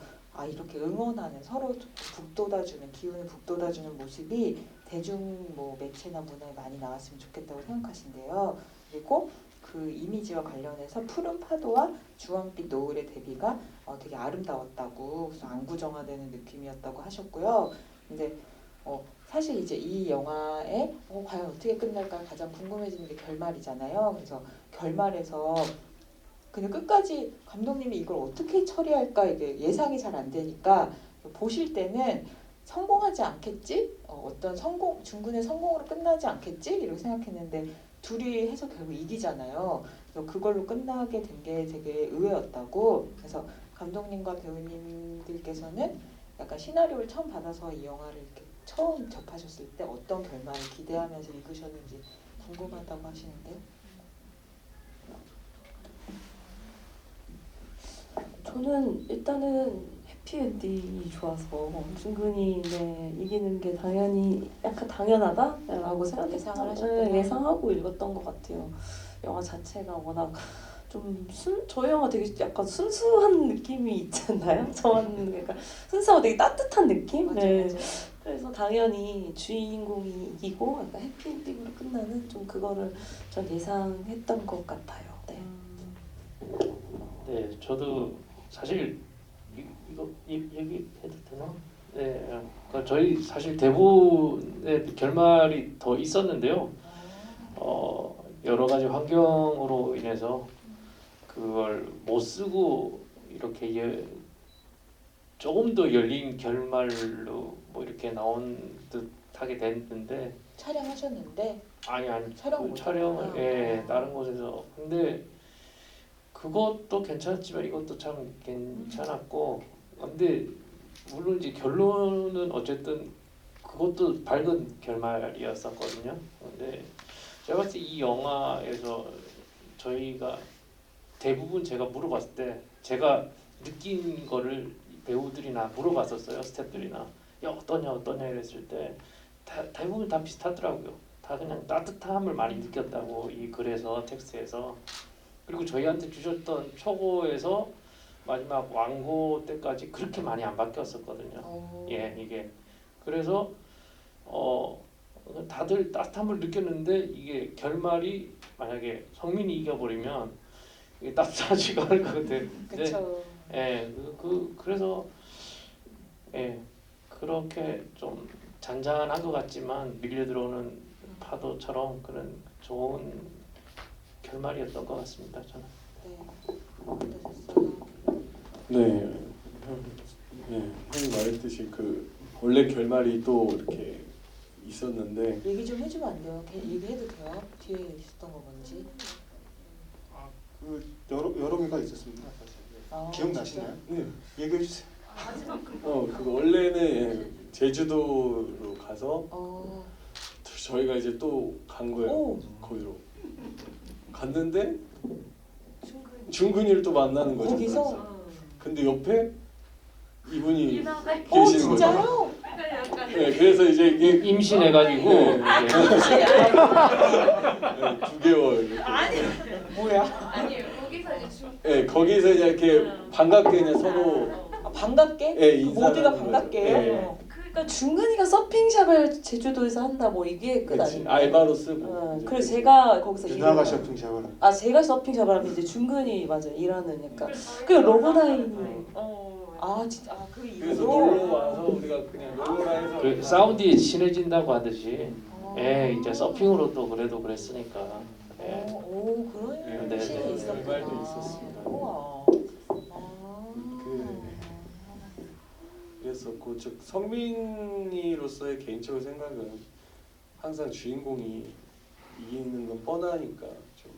이렇게 응원하는 서로 북돋아주는 기운을 북돋아주는 모습이 대중 매체나 문화에 많이 나왔으면 좋겠다고 생각하신대요. 그리고 그 이미지와 관련해서 푸른 파도와 주황빛 노을의 대비가 되게 아름다웠다고 그래서 안구정화되는 느낌이었다고 하셨고요. 근데 사실 이제 이 영화에 과연 어떻게 끝날까 가장 궁금해지는 게 결말이잖아요. 그래서 결말에서 그냥 끝까지 감독님이 이걸 어떻게 처리할까 이게 예상이 잘 안 되니까 보실 때는 성공하지 않겠지? 어떤 중군의 성공으로 끝나지 않겠지? 이렇게 생각했는데 둘이 해서 결국 이기잖아요. 그래서 그걸로 끝나게 된 게 되게 의외였다고. 그래서 감독님과 배우님들께서는 약간 시나리오를 처음 받아서 이 영화를 이렇게 처음 접하셨을 때 어떤 결말을 기대하면서 읽으셨는지 궁금하다고 하시는데요. 저는 일단은 해피엔딩이 좋아서 중근이 이기는 게 당연히 약간 당연하다라고 예상을 생각했어요. 하셨구나. 예상하고 읽었던 것 같아요. 영화 자체가 워낙 좀 저희 영화 되게 약간 순수한 느낌이 있지 않나요? 저는 그러니까 순수하고 되게 따뜻한 느낌? 맞아, 네. 맞아. 그래서 당연히 주인공이 이기고 약간 해피엔딩으로 끝나는 좀 그거를 전 예상했던 것 같아요. 네. 네, 저도 사실 이거 얘기해도 되나? 네, 그러니까 저희 사실 대부분의 결말이 더 있었는데요. 여러 가지 환경으로 인해서 그걸 못 쓰고 이렇게 조금 더 열린 결말로 뭐 이렇게 나온 듯하게 됐는데 촬영하셨는데 아니 촬영 그 촬영을 못 예 했구나. 다른 곳에서 근데 그것도 괜찮았지만 이것도 참 괜찮았고 근데 물론 이제 결론은 어쨌든 그것도 밝은 결말이었었거든요. 근데 제가 봤을 때 이 영화에서 저희가 대부분 제가 물어봤을 때 제가 느낀 거를 배우들이나 물어봤었어요. 스태프들이나 야 어떠냐 이랬을 때 대부분 다 비슷하더라고요. 다 그냥 따뜻함을 많이 느꼈다고 이 글에서 텍스트에서 그리고 저희한테 주셨던 초고에서 마지막 완고 때까지 그렇게 많이 안 바뀌었었거든요. 예 이게 그래서 다들 따뜻함을 느꼈는데 이게 결말이 만약에 성민이 이겨버리면 이게 따뜻하지가 않을 것 같아요. 그쵸. 예, 그래서 예 그렇게 좀 잔잔한 것 같지만 밀려 들어오는 파도처럼 그런 좋은 결말이었던 것 같습니다. 저는. 네. 어떠셨어요? 네, 형이 말했듯이 그 원래 결말이 또 이렇게 있었는데 얘기 좀 해주면 안 돼요? 얘기해도 돼요? 뒤에 있었던 거 뭔지? 그 여러 개가 있었습니다. 사실. 아, 기억나시나요? 네, 얘기해 주세요. 그 원래는 제주도로 가서 어. 저희가 이제 또 간 거예요. 오. 거기로 갔는데 중근이를 또 만나는 거죠. 거기서? 근데 옆에 이분이 오 계시는 거죠. 진짜요? 네, 그래서 이제 이게 임신해가지고 네. 이제 9개월 이렇게. 뭐야? 아니에요. 거기서 이제 중 네, 거기서 이제 이렇게 반갑게 그냥 서로 아, 반갑게? 네, 모두가 인사하는 반갑게 거죠. 해요? 네. 그러니까 중근이가 서핑샵을 제주도에서 한다 뭐 이게 끝 그치, 아닌가요? 알바로 쓰고. 이제 그래서 제가 거기서 유나가 일을- 쇼핑샵을 제가 서핑샵을 하면 이제 중근이 맞아 일하는 약간 그 러브라인이 진짜 그 그래서 이후로 놀러 와서 우리가 그냥 놀러라 해서 그 사우디에 친해진다고 하듯이 아. 예 이제 서핑으로 또 그래도 그랬으니까 예. 오 그런 네, 실이 네, 있었구나. 그 말도 있었습니다. 우와. 아. 그랬었고 즉 성민이로서의 개인적인 생각은 항상 주인공이 이기는 건 뻔하니까 좀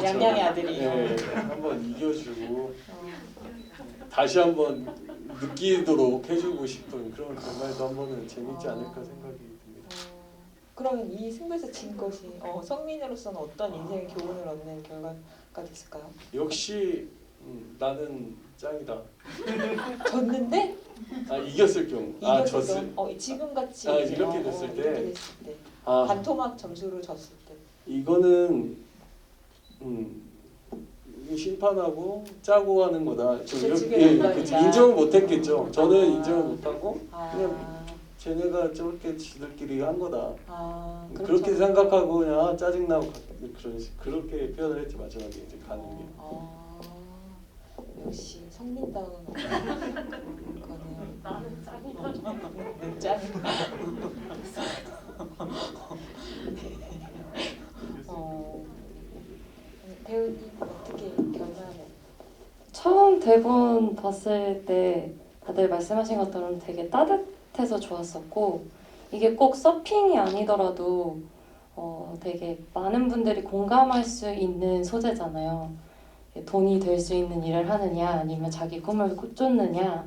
양양의 아들이. 네, 한번 이겨주고 다시 한번 느끼도록 해주고 싶은 그런 결말도 한 번은 재밌지 않을까 생각이 듭니다. 그러면 이 승부에서 진 것이 성민으로서는 어떤 인생의 교훈을 얻는 결과가 됐을까요? 역시 나는 짱이다. 졌는데 이겼을 경우 이겼을 졌을 때 지금 같이 이렇게 됐을 때? 이렇게 됐을 때 아 반토막 점수로 졌을 때 이거는 이게 심판하고 짜고 하는 거다. 좀 그쪽의 이렇게 결과이다. 인정을 못했겠죠. 저는 인정을 못하고 아, 그냥 쟤네가 저렇게 지들끼리 한 거다. 그렇죠. 그렇게 생각하고 그냥 짜증나고 그렇게 표현을 했지 마지막에 이제 가는 게. 역시 성민다운 거네요. 나는 짱이다. 짠. 배우님 어떻게 결말을? 처음 대본 봤을 때 다들 말씀하신 것처럼 되게 따뜻해서 좋았었고 이게 꼭 서핑이 아니더라도 되게 많은 분들이 공감할 수 있는 소재잖아요. 돈이 될 수 있는 일을 하느냐 아니면 자기 꿈을 쫓느냐.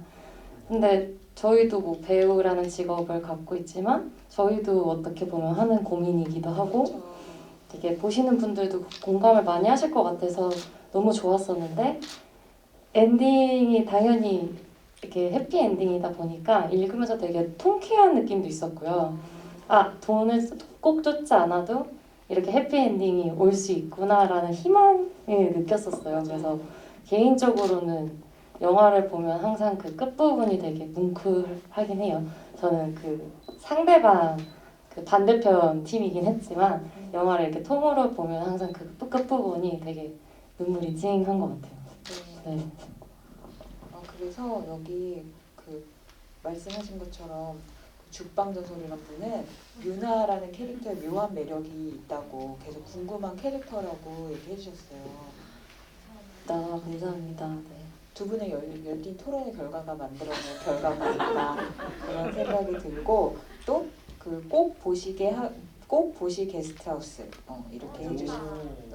근데 저희도 뭐 배우라는 직업을 갖고 있지만 저희도 어떻게 보면 하는 고민이기도 하고 되게 보시는 분들도 공감을 많이 하실 것 같아서 너무 좋았었는데 엔딩이 당연히 이렇게 해피 엔딩이다 보니까 읽으면서 되게 통쾌한 느낌도 있었고요. 돈을 꼭 쫓지 않아도 이렇게 해피엔딩이 올 수 있구나라는 희망을 느꼈었어요. 그래서 개인적으로는 영화를 보면 항상 그 끝부분이 되게 뭉클하긴 해요. 저는 그 상대방 그 반대편 팀이긴 했지만 영화를 이렇게 통으로 보면 항상 그 끝부분이 되게 눈물이 찡한 것 같아요. 네. 그래서 여기 그 말씀하신 것처럼 죽방전설이란 분은 유나라는 캐릭터에 묘한 매력이 있다고 계속 궁금한 캐릭터라고 얘기해 주셨어요. 감사합니다. 네. 두 분의 열띤 토론의 결과가 만들어낸 결과가 있다 그런 생각이 들고 또 그 꼭 보시 게스트하우스 이렇게 해주시는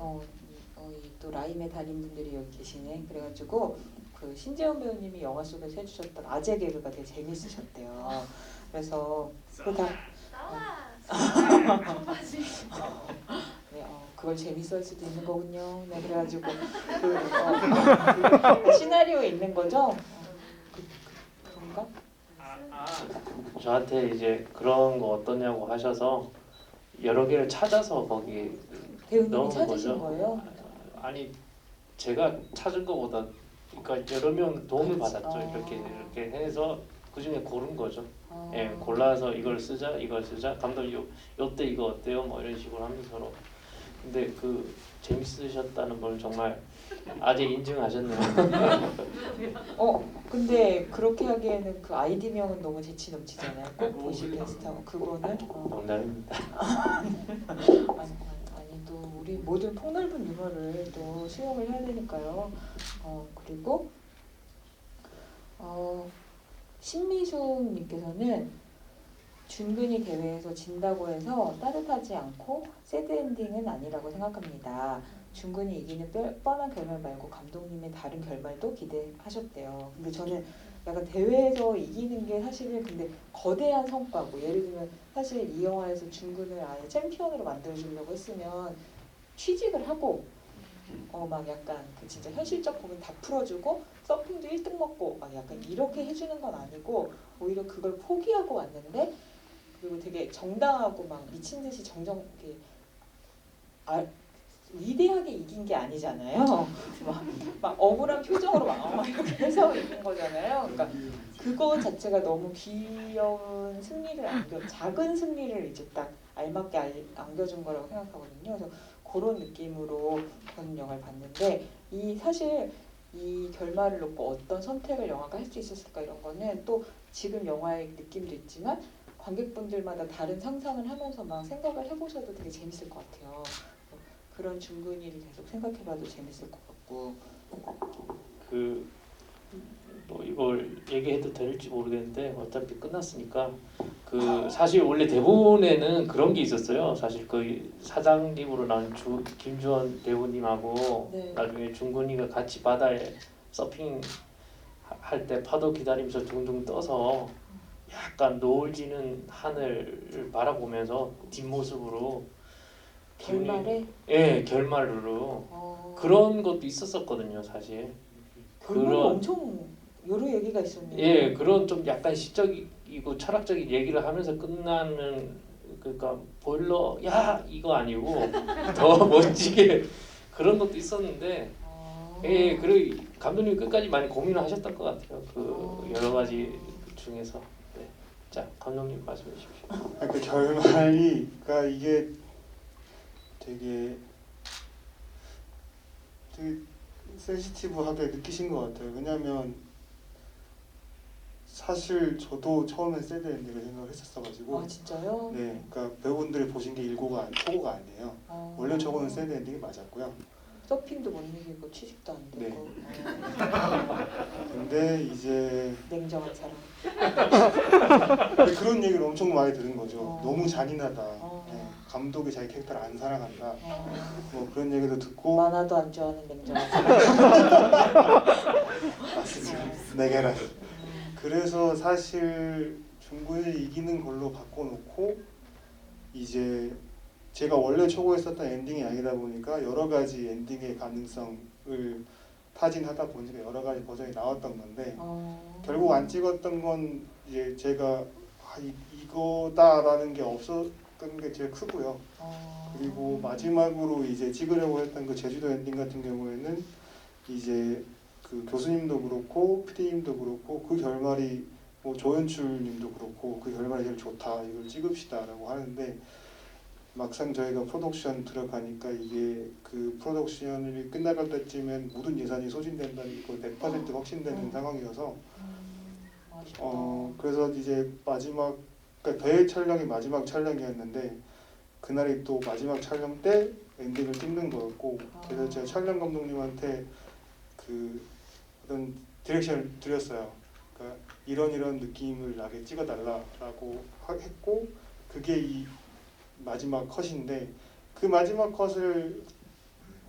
또 라임의 달인분들이 여기 계시네. 그래가지고 그 신재원 배우님이 영화 속에서 해주셨던 아재 개그가 되게 재밌으셨대요. 그래서 네, 그걸 재밌어할 수도 있는 거군요. 네, 그래가지고 그 시나리오에 있는 거죠. 그런가? 저한테 이제 그런 거 어떠냐고 하셔서 여러 개를 찾아서 거기 배우님이 넣은 찾으신 거죠. 거예요? 아니 제가 찾은 것보다 그러니까 여러 명 도움을 그렇지. 받았죠. 이렇게 해서 그 중에 고른 거죠. 아. 예, 골라서 이걸 쓰자, 이걸 쓰자. 감독님 요때 이거 어때요? 뭐 이런 식으로 하면서 서로. 근데 그 재밌으셨다는 걸 정말 아재 인증하셨네요. 근데 그렇게 하기에는 그 아이디명은 너무 재치 넘치잖아요. 꼭 보시 게스트하고 그거는 농담입니다. 아니 또 우리 모든 폭넓은 유머를 또 수용을 해야 되니까요. 그리고 신미숙님께서는 준근이 대회에서 진다고 해서 따뜻하지 않고 새드 엔딩은 아니라고 생각합니다. 준근이 이기는 뻔한 결말 말고 감독님의 다른 결말도 기대하셨대요. 근데 저는 약간 대회에서 이기는 게 사실은 근데 거대한 성과고 예를 들면 사실 이 영화에서 준근을 아예 챔피언으로 만들어주려고 했으면 취직을 하고 막 약간 그 진짜 현실적 부분 다 풀어주고 서핑도 1등 먹고 막 약간 이렇게 해주는 건 아니고 오히려 그걸 포기하고 왔는데 그리고 되게 정당하고 막 미친 듯이 위대하게 이긴 게 아니잖아요. 막 억울한 표정으로 막 이렇게 해서 이긴 거잖아요. 그러니까 그거 자체가 너무 귀여운 승리를 작은 승리를 이제 딱 알맞게 안겨준 거라고 생각하거든요. 그래서 그런 느낌으로 저는 영화를 봤는데 사실 이 결말을 놓고 어떤 선택을 영화가 할 수 있었을까 이런 거는 또 지금 영화의 느낌도 있지만 관객분들마다 다른 상상을 하면서 막 생각을 해보셔도 되게 재밌을 것 같아요. 그런 준근이를 계속 생각해봐도 재밌을 것 같고 뭐 이걸 얘기해도 될지 모르겠는데 어차피 끝났으니까 사실 원래 대본에는 그런 게 있었어요. 사실 그 사장님으로 나온 김주원 배우님하고 네. 나중에 준근이가 같이 바다에 서핑 할 때 파도 기다리면서 둥둥 떠서 약간 노을 지는 하늘을 바라보면서 뒷모습으로 결말에 예, 결말으로 그런 것도 있었었거든요, 사실. 결말이 엄청 여러 얘기가 있었네요. 예, 그런 좀 약간 시적이고 철학적인 얘기를 하면서 끝나는 그러니까 보일러 야 이거 아니고 더 멋지게 그런 것도 있었는데 예, 그리고 감독님 끝까지 많이 고민을 하셨던 것 같아요. 그 여러 가지 중에서. 네. 자, 감독님 말씀해 주십시오. 그 결말이 그러니까 이게 되게 센시티브하게 느끼신 것 같아요. 왜냐하면 사실 저도 처음엔 새드 엔딩을 생각을 했었어가지고 진짜요? 네, 그러니까 배우분들이 보신 게 초고가 아니에요. 원래 저거는 새드 엔딩이 맞았고요. 서핑도 못 이기고 취직도 안 되고 근데 이제 냉정한 사람. 그런 얘기를 엄청 많이 들은 거죠. 너무 잔인하다. 네, 감독이 자기 캐릭터를 안 사랑한다. 뭐 그런 얘기도 듣고 만화도 안 좋아하는 냉정한 사람. 맞습니다. 네 개란. 그래서 사실 준근이 이기는 걸로 바꿔놓고 이제 제가 원래 초고했었던 엔딩이 아니다 보니까 여러 가지 엔딩의 가능성을 타진하다 보니까 여러 가지 버전이 나왔던 건데 결국 안 찍었던 건 이제 제가 이거다라는 게 게 제일 크고요. 어. 그리고 마지막으로 이제 찍으려고 했던 그 제주도 엔딩 같은 경우에는 이제 그 교수님도 그렇고 PD님도 그렇고 그 결말이 뭐 조연출님도 그렇고 그 결말이 제일 좋다, 이걸 찍읍시다라고 하는데 막상 저희가 프로덕션 들어가니까 이게 그 프로덕션이 끝나갈 때쯤엔 모든 예산이 소진된다는 거 100% 확신되는 상황이어서 아쉽다. 그래서 이제 마지막 그러니까 대회 촬영이 마지막 촬영이었는데 그날이 또 마지막 촬영 때 엔딩을 찍는 거였고 그래서 제가 촬영 감독님한테 그 어떤 디렉션을 드렸어요. 그러니까 이런 느낌을 나게 찍어달라라고 했고 그게 이 마지막 컷인데 그 마지막 컷을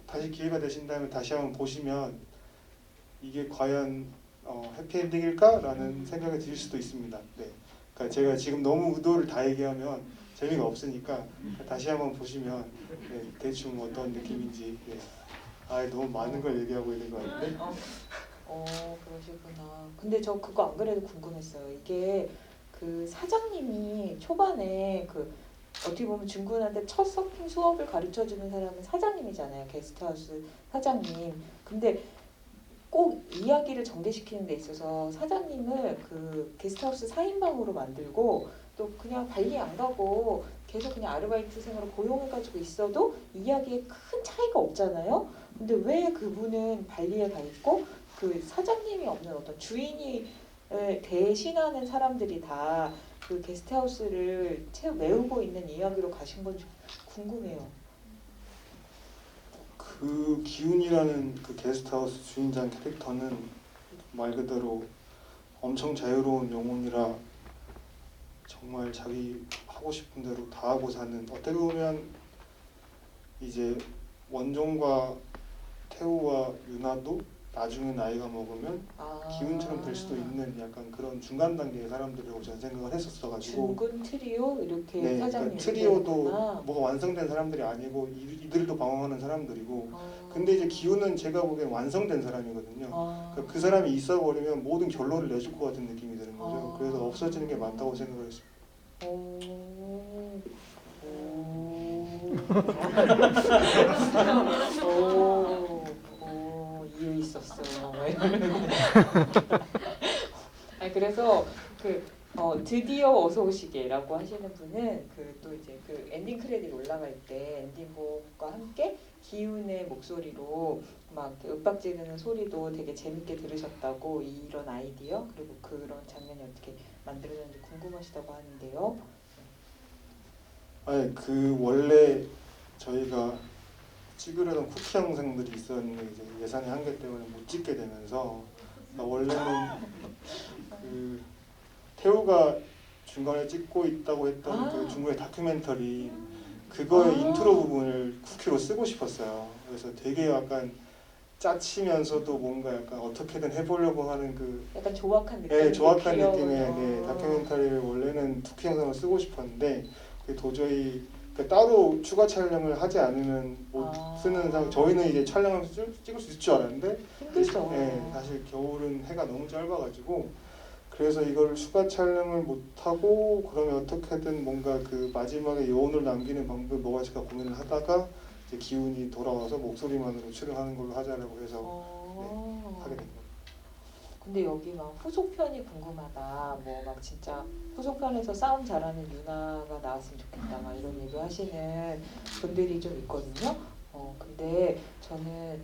다시 기회가 되신다면 다시 한번 보시면 이게 과연 해피엔딩일까라는 생각이 들 수도 있습니다. 네. 그러니까 제가 지금 너무 의도를 다 얘기하면 재미가 없으니까 다시 한번 보시면 네, 대충 어떤 느낌인지 네. 너무 많은 걸 얘기하고 있는 거 같은데 그러시구나. 근데 저 그거 안 그래도 궁금했어요. 이게 그 사장님이 초반에 그 어떻게 보면 중군한테 첫 서핑 수업을 가르쳐주는 사람은 사장님이잖아요. 게스트하우스 사장님. 근데 꼭 이야기를 전개시키는 데 있어서 사장님을 그 게스트하우스 4인방으로 만들고 또 그냥 발리 안 가고 계속 그냥 아르바이트생으로 고용해가지고 있어도 이야기에 큰 차이가 없잖아요. 근데 왜 그분은 발리에 가 있고 그 사장님이 없는 어떤 주인이 대신하는 사람들이 다 그 게스트하우스를 메우고 있는 이야기로 가신 건지 궁금해요. 그 기훈이라는 그 게스트하우스 주인장 캐릭터는 말 그대로 엄청 자유로운 영혼이라 정말 자기 하고 싶은 대로 다 하고 사는 어떻게 보면 이제 원종과 태우와 유나도 나중에 나이가 먹으면 기훈처럼 될 수도 있는 약간 그런 중간 단계의 사람들이라고 저는 생각을 했었어가지고 중군 트리오 이렇게 네, 사장님 그러니까 트리오도 뭐가 완성된 사람들이 아니고 이들도 방황하는 사람들이고 근데 이제 기훈은 제가 보기엔 완성된 사람이거든요. 그러니까 그 사람이 있어버리면 모든 결론을 내줄 것 같은 느낌이 드는 거죠. 그래서 없어지는 게 맞다고 생각을 했습니다. 이해 있었어. 그래서 드디어 어서 오시게라고 하시는 분은 또 이제 그 엔딩 크레딧 올라갈 때 엔딩곡과 함께 기훈의 목소리로 막 윽박 지르는 소리도 되게 재밌게 들으셨다고 이런 아이디어 그리고 그런 장면이 어떻게 만들어졌는지 궁금하시다고 하는데요. 그 원래 저희가 찍으려던 쿠키 영상들이 있었는데 이제 예산의 한계 때문에 못 찍게 되면서 원래는 그 태우가 중간에 찍고 있다고 했던 그 중국의 다큐멘터리 그거의 인트로 부분을 쿠키로 쓰고 싶었어요. 그래서 되게 약간 짜치면서도 뭔가 약간 어떻게든 해보려고 하는 그 약간 조악한 느낌. 네, 조악한 느낌의 다큐멘터리를 원래는 쿠키 영상을 쓰고 싶었는데 도저히 따로 추가 촬영을 하지 않으면 못 쓰는 상황. 저희는 이제 촬영하면서 찍을 수 있을 줄 알았는데 힘들죠. 네, 사실 겨울은 해가 너무 짧아가지고 그래서 이걸 추가 촬영을 못 하고 그러면 어떻게든 뭔가 그 마지막에 여운을 남기는 방법이 뭐가 있을까 고민을 하다가 이제 기훈이 돌아와서 목소리만으로 출연하는 걸로 하자라고 해서 하게 된 거예요. 근데 여기 막 후속편이 궁금하다. 뭐 막 진짜 후속편에서 싸움 잘하는 유나가 나왔으면 좋겠다. 막 이런 얘기 하시는 분들이 좀 있거든요. 근데 저는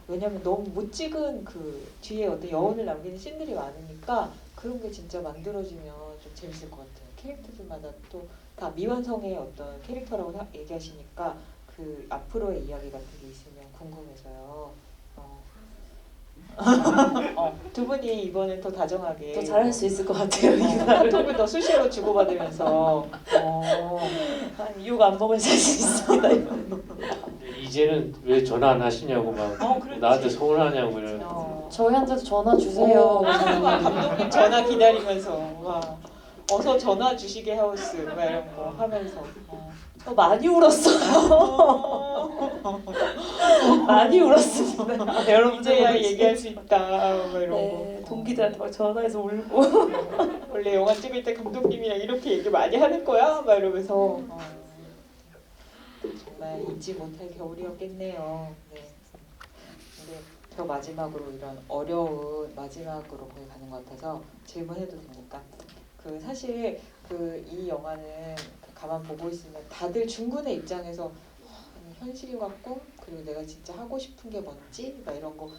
왜냐면 너무 못 찍은 그 뒤에 어떤 여운을 남기는 씬들이 많으니까 그런 게 진짜 만들어지면 좀 재밌을 것 같아요. 캐릭터들마다 또 다 미완성의 어떤 캐릭터라고 얘기하시니까 그 앞으로의 이야기 같은 게 있으면 궁금해서요. 두 분이 이번엔 더 다정하게 더 잘할 수 있을 것 같아요. 카톡을 더 수시로 주고받으면서 욕 안 먹을 자신 있습니다. 이제는 왜 전화 안 하시냐고 막 그렇지. 나한테 서운하냐고 이런. 저희한테도 전화 주세요. 감독님 전화 기다리면서 어서 전화 주시게 하우스 막 이런 거 하면서 많이 울었어요. 많이 울었습니다. 여러분 이제야 얘기할 수 있다 막 이런 네, 거. 동기들한테 막 전화해서 울고 원래 영화 찍을 때 감독님이랑 이렇게 얘기 많이 하는 거야? 막 이러면서 정말 잊지 못할 겨울이었겠네요. 네. 근데 저 마지막으로 이런 어려운 마지막으로 거기 가는 것 같아서 질문해도 됩니까? 그 사실 그 이 영화는 가만 보고 있으면 다들 중군의 입장에서 현실과 꿈 그리고 내가 진짜 하고 싶은 게 뭔지 막 이런 거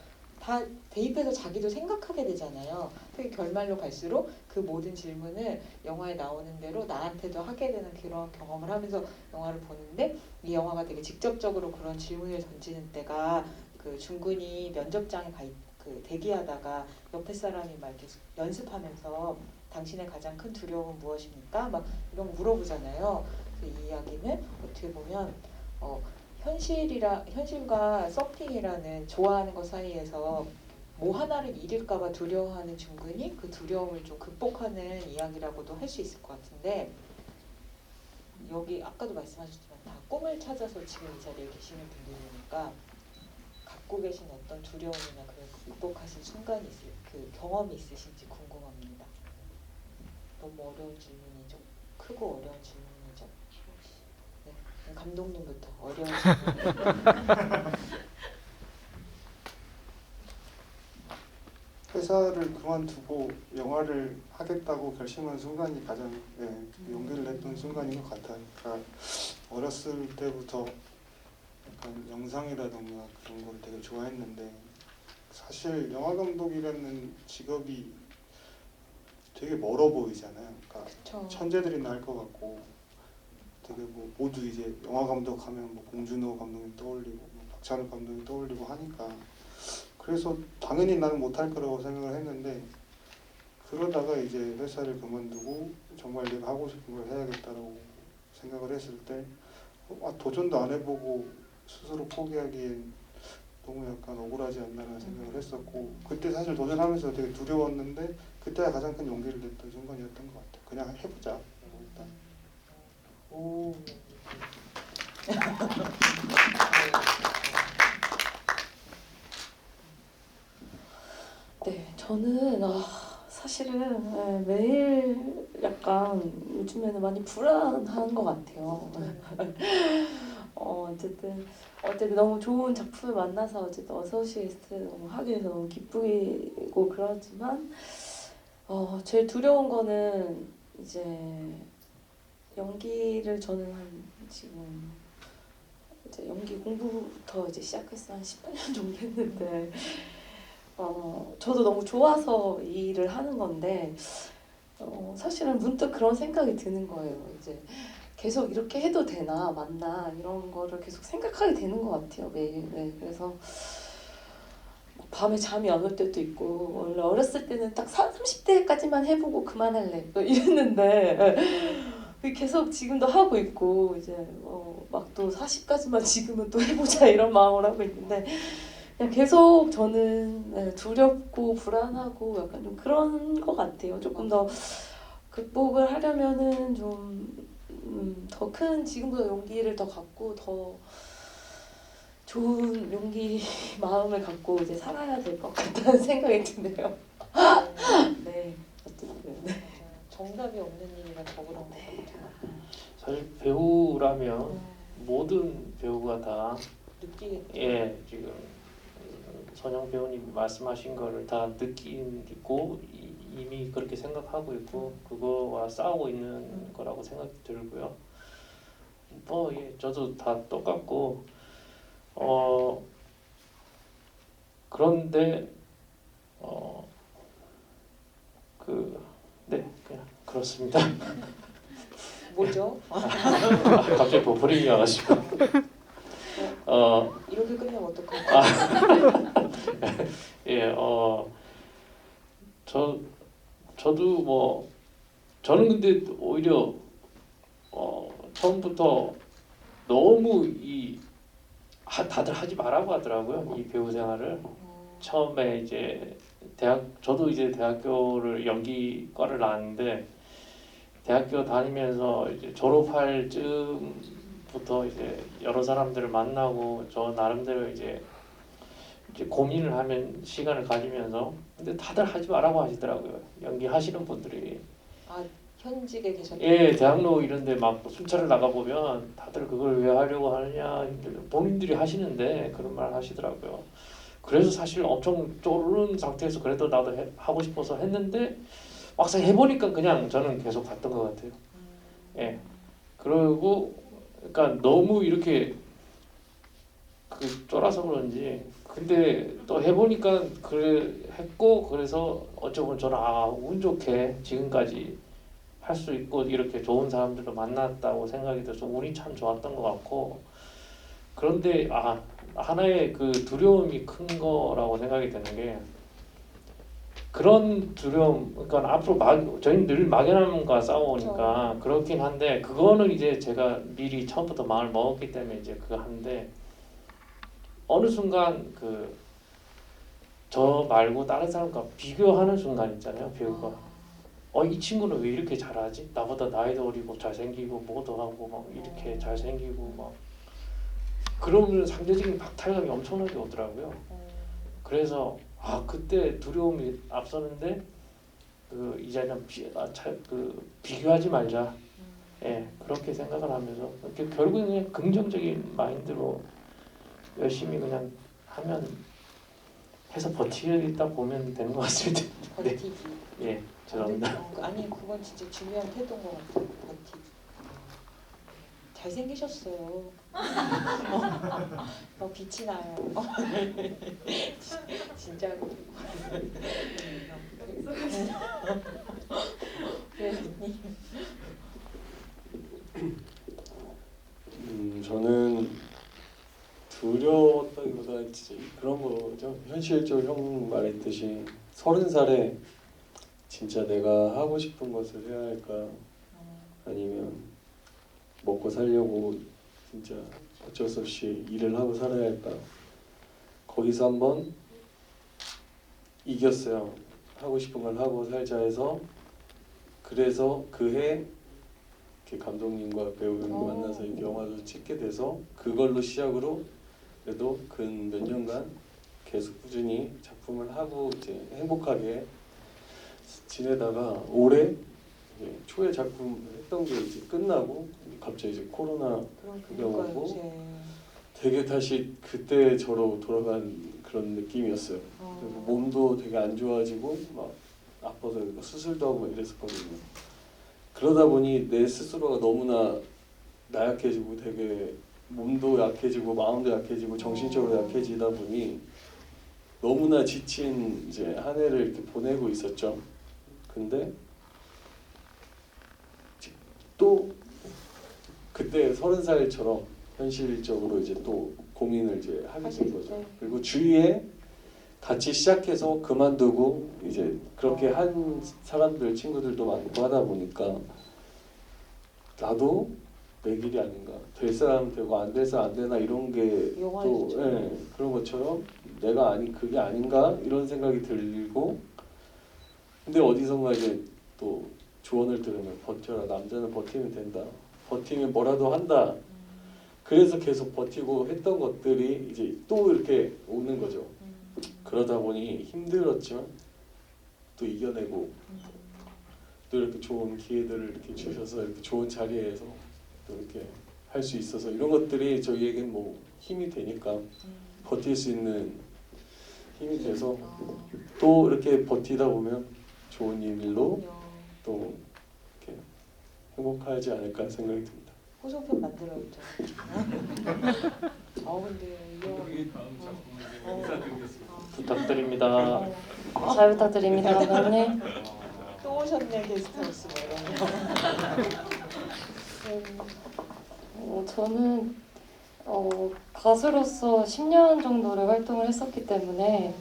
다 대입해서 자기도 생각하게 되잖아요. 특히 결말로 갈수록 그 모든 질문을 영화에 나오는 대로 나한테도 하게 되는 그런 경험을 하면서 영화를 보는데 이 영화가 되게 직접적으로 그런 질문을 던지는 때가 그 중군이 면접장에 그 대기하다가 옆에 사람이 막 이렇게 연습하면서 당신의 가장 큰 두려움은 무엇입니까? 막 이런 거 물어보잖아요. 그래서 이 이야기는 어떻게 보면 현실과 서핑이라는 좋아하는 것 사이에서 뭐 하나를 잃을까봐 두려워하는 중근이 그 두려움을 좀 극복하는 이야기라고도 할 수 있을 것 같은데 여기 아까도 말씀하셨지만 다 꿈을 찾아서 지금 이 자리에 계시는 분들이니까 갖고 계신 어떤 두려움이나 그걸 극복하신 순간이 그 경험이 있으신지 궁금합니다. 너무 어려운 질문이죠. 크고 어려운 질문이죠. 네, 감독님부터 어려운 질문. 회사를 그만두고 영화를 하겠다고 결심한 순간이 가장 용기를 냈던 순간인 것 같아요. 그러니까 어렸을 때부터 약간 영상이라던가 그런 걸 되게 좋아했는데 사실 영화 감독이라는 직업이 되게 멀어 보이잖아요. 그러니까 그쵸. 천재들이나 할 것 같고 되게 뭐 모두 이제 영화 감독하면 뭐 봉준호 감독님 떠올리고 뭐 박찬욱 감독님 떠올리고 하니까 그래서 당연히 나는 못할 거라고 생각을 했는데 그러다가 이제 회사를 그만두고 정말 내가 하고 싶은 걸 해야겠다라고 생각을 했을 때 도전도 안 해보고 스스로 포기하기엔 너무 약간 억울하지 않나라는 생각을 했었고 그때 사실 도전하면서 되게 두려웠는데 그때가 가장 큰 용기를 냈던 순간이었던 것 같아요. 그냥 해보자. 일단. 오. 네, 저는 사실은 매일 약간 요즘에는 많이 불안한 것 같아요. 어쨌든 너무 좋은 작품을 만나서 어쨌든 어서시에이트 너무 하게 돼서 너무 기쁘고 그러지만 제일 두려운 거는 이제 연기를 저는 지금 이제 연기 공부부터 이제 시작해서 한 18년 정도 했는데 저도 너무 좋아서 이 일을 하는 건데 사실은 문득 그런 생각이 드는 거예요. 이제 계속 이렇게 해도 되나 맞나 이런 거를 계속 생각하게 되는 것 같아요 매일. 네, 그래서 밤에 잠이 안 올 때도 있고 원래 어렸을 때는 딱 30대까지만 해보고 그만할래 또 이랬는데 계속 지금도 하고 있고 이제 막 또 40까지만 지금은 또 해보자 이런 마음을 하고 있는데 그냥 계속 저는 두렵고 불안하고 약간 좀 그런 것 같아요. 조금 더 극복을 하려면은 좀 더 큰 지금보다 용기를 더 갖고 더 좋은 용기 마음을 갖고 이제 살아야 될 것 같다는 생각이 드네요. 네, 어쨌든 네. 정답이 없는 일이라 더 그런 것 같아요. 사실 배우라면 모든 배우가 다 느끼겠죠. 지금 선영 배우님 말씀하신 거를 다 느끼고 이미 그렇게 생각하고 있고 그거와 싸우고 있는 거라고 생각이 들고요. 저도 다 똑같고 그런데 그냥 그렇습니다. 뭐죠? 갑자기 버퍼링이 와가지고 이렇게 끝내면 어떡할까요? 저도 저는 근데 오히려 처음부터 너무 다들 하지 말라고 하더라고요. 이 배우 생활을 처음에 이제 저도 이제 대학교를 연기과를 나왔는데 대학교 다니면서 이제 졸업할 즈음부터 이제 여러 사람들을 만나고 저 나름대로 이제 고민을 하면 시간을 가지면서 근데 다들 하지 말라고 하시더라고요. 연기하시는 분들이 현직에 계셨던 예, 대학로 이런데 막 순찰을 나가 보면 다들 그걸 왜 하려고 하느냐 본인들이 하시는데 그런 말 하시더라고요. 그래서 사실 엄청 쪼르른 상태에서 그래도 나도 하고 싶어서 했는데 막상 해보니까 그냥 저는 계속 갔던 것 같아요. 예. 그리고 그러니까 너무 이렇게 그 쫄아서 그런지 근데 또 해보니까 그래 했고 그래서 어쩌면 저는 운 좋게 지금까지 할 수 있고 이렇게 좋은 사람들을 만났다고 생각이 들어서 운이 참 좋았던 것 같고 그런데 하나의 그 두려움이 큰 거라고 생각이 드는 게 그런 두려움 그러니까 앞으로 저희는 늘 막연함과 싸워오니까 그렇긴 한데 그거는 이제 제가 미리 처음부터 마음을 먹었기 때문에 이제 그거 하는데 어느 순간 그 저 말고 다른 사람과 비교하는 순간 있잖아요. 배우가 이 친구는 왜 이렇게 잘하지? 나보다 나이도 어리고 잘생기고 뭐도 하고 막 이렇게 잘생기고 막 그러면 상대적인 박탈감이 엄청나게 오더라고요. 그래서 그때 두려움이 앞서는데 그 이제는 비교하지 말자. 예, 그렇게 생각을 하면서 결국은 그냥 긍정적인 마인드로 열심히 그냥 하면 해서 버티다 보면 되는 것 같습니다. 버티기. 예, 죄송합니다. 아니 그건 진짜 중요한 태도인 것 같아요. 버티기. 잘생기셨어요. 빛이 나요. 진짜로. 저는 두려웠다기보다 진짜 그런 거죠. 현실적으로 형 말했듯이 30살에 진짜 내가 하고 싶은 것을 해야 할까 아니면 먹고 살려고 진짜 어쩔 수 없이 일을 하고 살아야 할까 거기서 한번 이겼어요. 하고 싶은 걸 하고 살자 해서 그래서 그해 감독님과 배우님과 만나서 이렇게 영화도 찍게 돼서 그걸로 시작으로 그래도 근 몇 년간 계속 꾸준히 작품을 하고 이제 행복하게 지내다가 올해 이제 초에 작품 했던 게 이제 끝나고 갑자기 이제 코로나 그게 오고 되게 다시 그때 저로 돌아간 그런 느낌이었어요. 그리고 몸도 되게 안 좋아지고 막 아파서 수술도 하고 이랬었거든요. 그러다 보니 내 스스로가 너무나 나약해지고 되게 몸도 약해지고 마음도 약해지고 정신적으로 약해지다 보니 너무나 지친 이제 한 해를 이렇게 보내고 있었죠. 근데 또 그때 30살처럼 현실적으로 이제 또 고민을 이제 하게 된 거죠. 그리고 주위에 같이 시작해서 그만두고 이제 그렇게 한 사람들 친구들도 많고 하다 보니까 나도 내 길이 아닌가 될 사람 되고 안 될 사람 안 되나 이런 게 또 그런 것처럼 내가 그게 아닌가 이런 생각이 들고 근데 어디선가 이제 또 조언을 들으면 버텨라 남자는 버티면 된다 버티면 뭐라도 한다 그래서 계속 버티고 했던 것들이 이제 또 이렇게 오는 거죠. 그러다 보니 힘들었지만 또 이겨내고 또 이렇게 좋은 기회들을 이렇게 주셔서 이렇게 좋은 자리에서 또 이렇게 할 수 있어서 이런 것들이 저희에겐 뭐 힘이 되니까 버틸 수 있는 힘이 돼서 또 이렇게 버티다 보면 좋은 일로 또 이렇게 행복하지 않을까 생각이 듭니다. 호소편 만들어야죠. 근데 우리 다음 작품을 인사드리겠습니다. 부탁드립니다. 잘 부탁드립니다, 감독님. 또 오셨네 게스트하우스 뭐 저는 가수로서 10년 정도를 활동을 했었기 때문에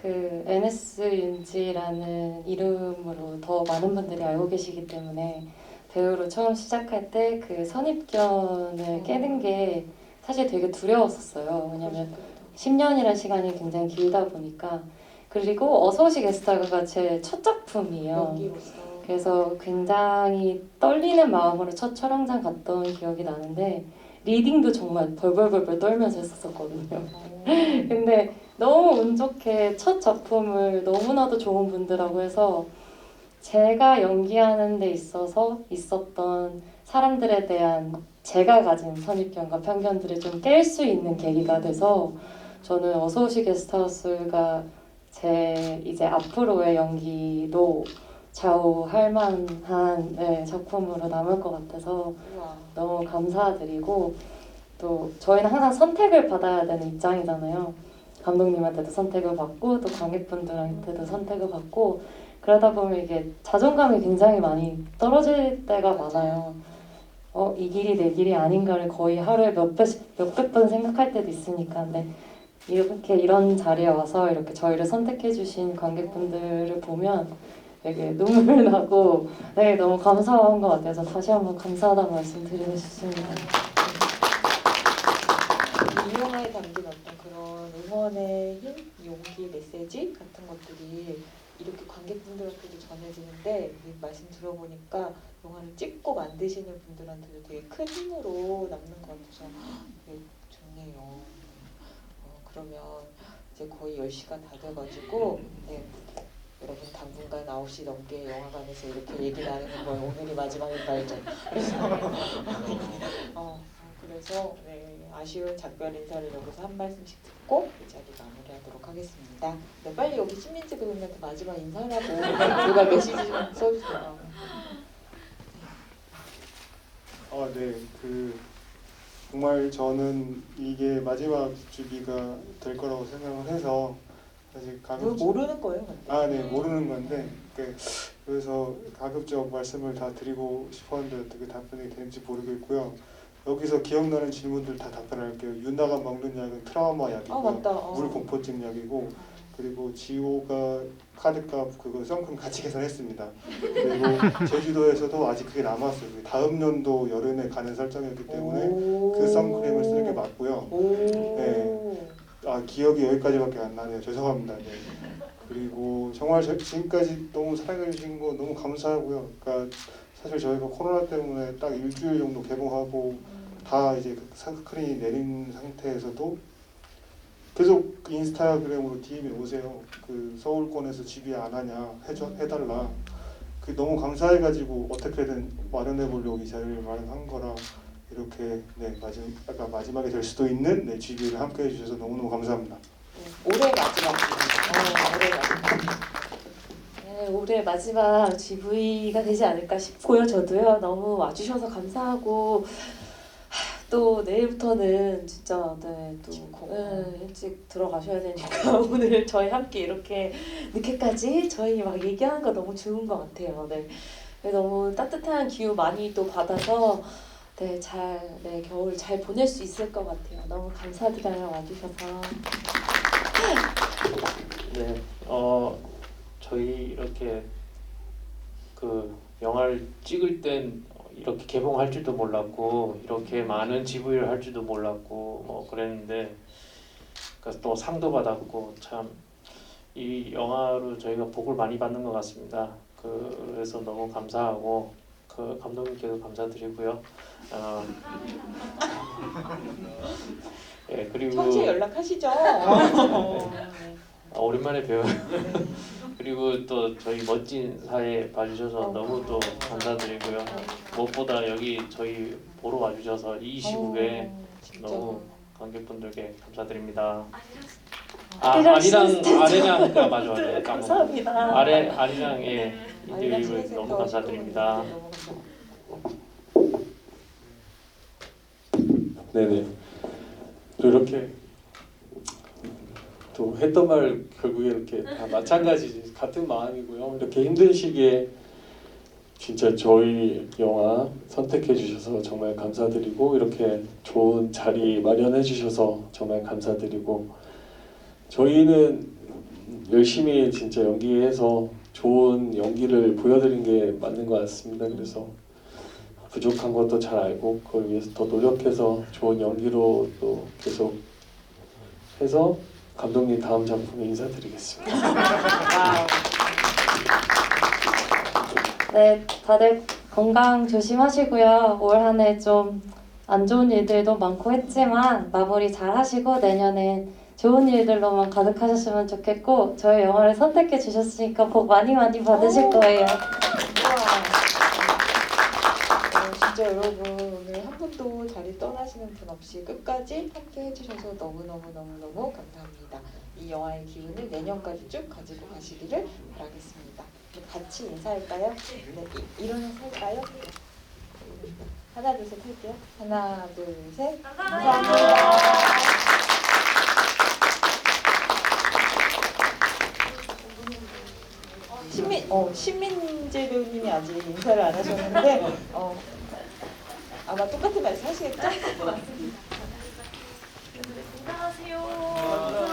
그 NS 윤지라는 이름으로 더 많은 분들이 알고 계시기 때문에 배우로 처음 시작할 때 그 선입견을 깨는 게 사실 되게 두려웠었어요. 왜냐면 10년이라는 시간이 굉장히 길다 보니까 그리고 어서오시 게스트하가가 제 첫 작품이에요. 그래서 굉장히 떨리는 마음으로 첫 촬영장 갔던 기억이 나는데 리딩도 정말 벌벌벌 떨면서 했었거든요. 근데 너무 운 좋게 첫 작품을 너무나도 좋은 분들하고 해서 제가 연기하는 데 있어서 있었던 사람들에 대한 제가 가진 선입견과 편견들을 좀 깰 수 있는 계기가 돼서 저는 어서오시 게스트하우스가 제 이제 앞으로의 연기도 좌우할 만한 네, 작품으로 남을 것 같아서 우와. 너무 감사드리고 또 저희는 항상 선택을 받아야 되는 입장이잖아요. 감독님한테도 선택을 받고 또 관객분들한테도 선택을 받고 그러다 보면 이게 자존감이 굉장히 많이 떨어질 때가 많아요. 이 길이 내 길이 아닌가를 거의 하루에 몇백 번 생각할 때도 있으니까. 근데 이렇게 이런 자리에 와서 이렇게 저희를 선택해주신 관객분들을 보면 되게 눈물 나고 네, 너무 감사한 것 같아서 다시 한번 감사하다는 말씀 드리고 싶습니다. 이 영화에 담긴 어떤 그런 응원의 힘, 용기, 메시지 같은 것들이 이렇게 관객분들한테도 전해지는데 이 말씀 들어보니까 영화를 찍고 만드시는 분들한테도 되게 큰 힘으로 남는 것 같아서 되게 좋네요. 그러면 이제 거의 10시가 다 돼가지고 네, 여러분 당분간 9시 넘게 영화관에서 이렇게 얘기 나누는 건 오늘이 마지막인 발전 그래서 네, 아쉬운 작별 인사를 여기서 한 말씀씩 듣고 이 자리 마무리하도록 하겠습니다. 네, 빨리 여기 신민지 배우님한테 마지막 인사하라고 누가 메시지 좀 써주세요. 네, 정말 저는 이게 마지막 주기가 될 거라고 생각을 해서 사실 모르는 거예요, 근데. 네, 모르는 건데 그래서 가급적 말씀을 다 드리고 싶었는데 어떻게 답변이 되는지 모르겠고요. 여기서 기억나는 질문들 다 답변할게요. 윤나가 먹는 약은 트라우마 약이고 맞다. 물 공포증 약이고 그리고 지호가 카드값 그거 선크림 같이 계산했습니다. 그리고 제주도에서도 아직 그게 남았어요. 그게 다음 연도 여름에 가는 설정이었기 때문에 그 선크림을 쓰는 게 맞고요. 네. 기억이 여기까지밖에 안 나네요. 죄송합니다. 네. 그리고 정말 지금까지 너무 사랑해 주신 거 너무 감사하고요. 그러니까 사실 저희가 코로나 때문에 딱 일주일 정도 개봉하고 다 이제 스크린이 내린 상태에서도 계속 인스타그램으로 DM이 오세요. 서울권에서 집이 안 하냐 해달라. 너무 감사해가지고 어떻게든 마련해 보려고 이 자리를 마련한 거라 이렇게 마지막에 될 수도 있는 GV를 함께 해주셔서 너무너무 감사합니다. 올해 마지막입니다. 올해 마지막. 네, 올해 마지막 GV가 되지 않을까 싶고요. 저도요. 너무 와주셔서 감사하고 또 내일부터는 진짜 일찍 들어가셔야 되니까 오늘 저희 함께 이렇게 늦게까지 저희 막 얘기하는 거 너무 좋은 것 같아요. 네, 너무 따뜻한 기후 많이 또 받아서 겨울 잘 보낼 수 있을 것 같아요. 너무 감사드려요, 와주셔서. 네, 저희 이렇게 영화를 찍을 땐 이렇게 개봉할 줄도 몰랐고 이렇게 많은 GV를 할 줄도 몰랐고 그랬는데 또 상도 받았고 참 이 영화로 저희가 복을 많이 받는 것 같습니다. 그래서 너무 감사하고 감독님께도 감사드리고요. 예, 그리고 청취 연락하시죠. 오랜만에 뵈어요. 그리고 또 저희 멋진 사회 봐주셔서 너무 또 감사드리고요. 무엇보다 여기 저희 보러 와주셔서 이 시국에 너무 관객분들께 감사드립니다. 아리랑 맞아. 감사합니다. 아리랑 인터뷰 너무 감사드립니다. 네네. 또 이렇게 또 했던 말 결국에 이렇게 다 마찬가지 같은 마음이고요. 이렇게 힘든 시기에 진짜 저희 영화 선택해 주셔서 정말 감사드리고 이렇게 좋은 자리 마련해 주셔서 정말 감사드리고 저희는 열심히 진짜 연기해서 좋은 연기를 보여드린 게 맞는 것 같습니다. 그래서 부족한 것도 잘 알고 그걸 위해서 더 노력해서 좋은 연기로 또 계속 해서 감독님 다음 작품에 인사드리겠습니다. 네, 다들 건강 조심하시고요. 올 한 해 좀 안 좋은 일들도 많고 했지만 마무리 잘 하시고 내년엔 좋은 일들로만 가득하셨으면 좋겠고 저희 영화를 선택해 주셨으니까 복 많이 많이 받으실 거예요. 진짜 여러분 오늘 한 분도 자리 떠나시는 분 없이 끝까지 함께 해주셔서 너무너무너무너무 감사합니다. 이 영화의 기운을 내년까지 쭉 가지고 가시기를 바라겠습니다. 같이 인사할까요? 네, 일어나서 할까요? 하나 둘 셋 할게요. 하나 둘 셋. 감사합니다. 신민재 배우님이 아직 인사를 안 하셨는데 아마 똑같은 말씀 하시겠죠? 안녕하세요.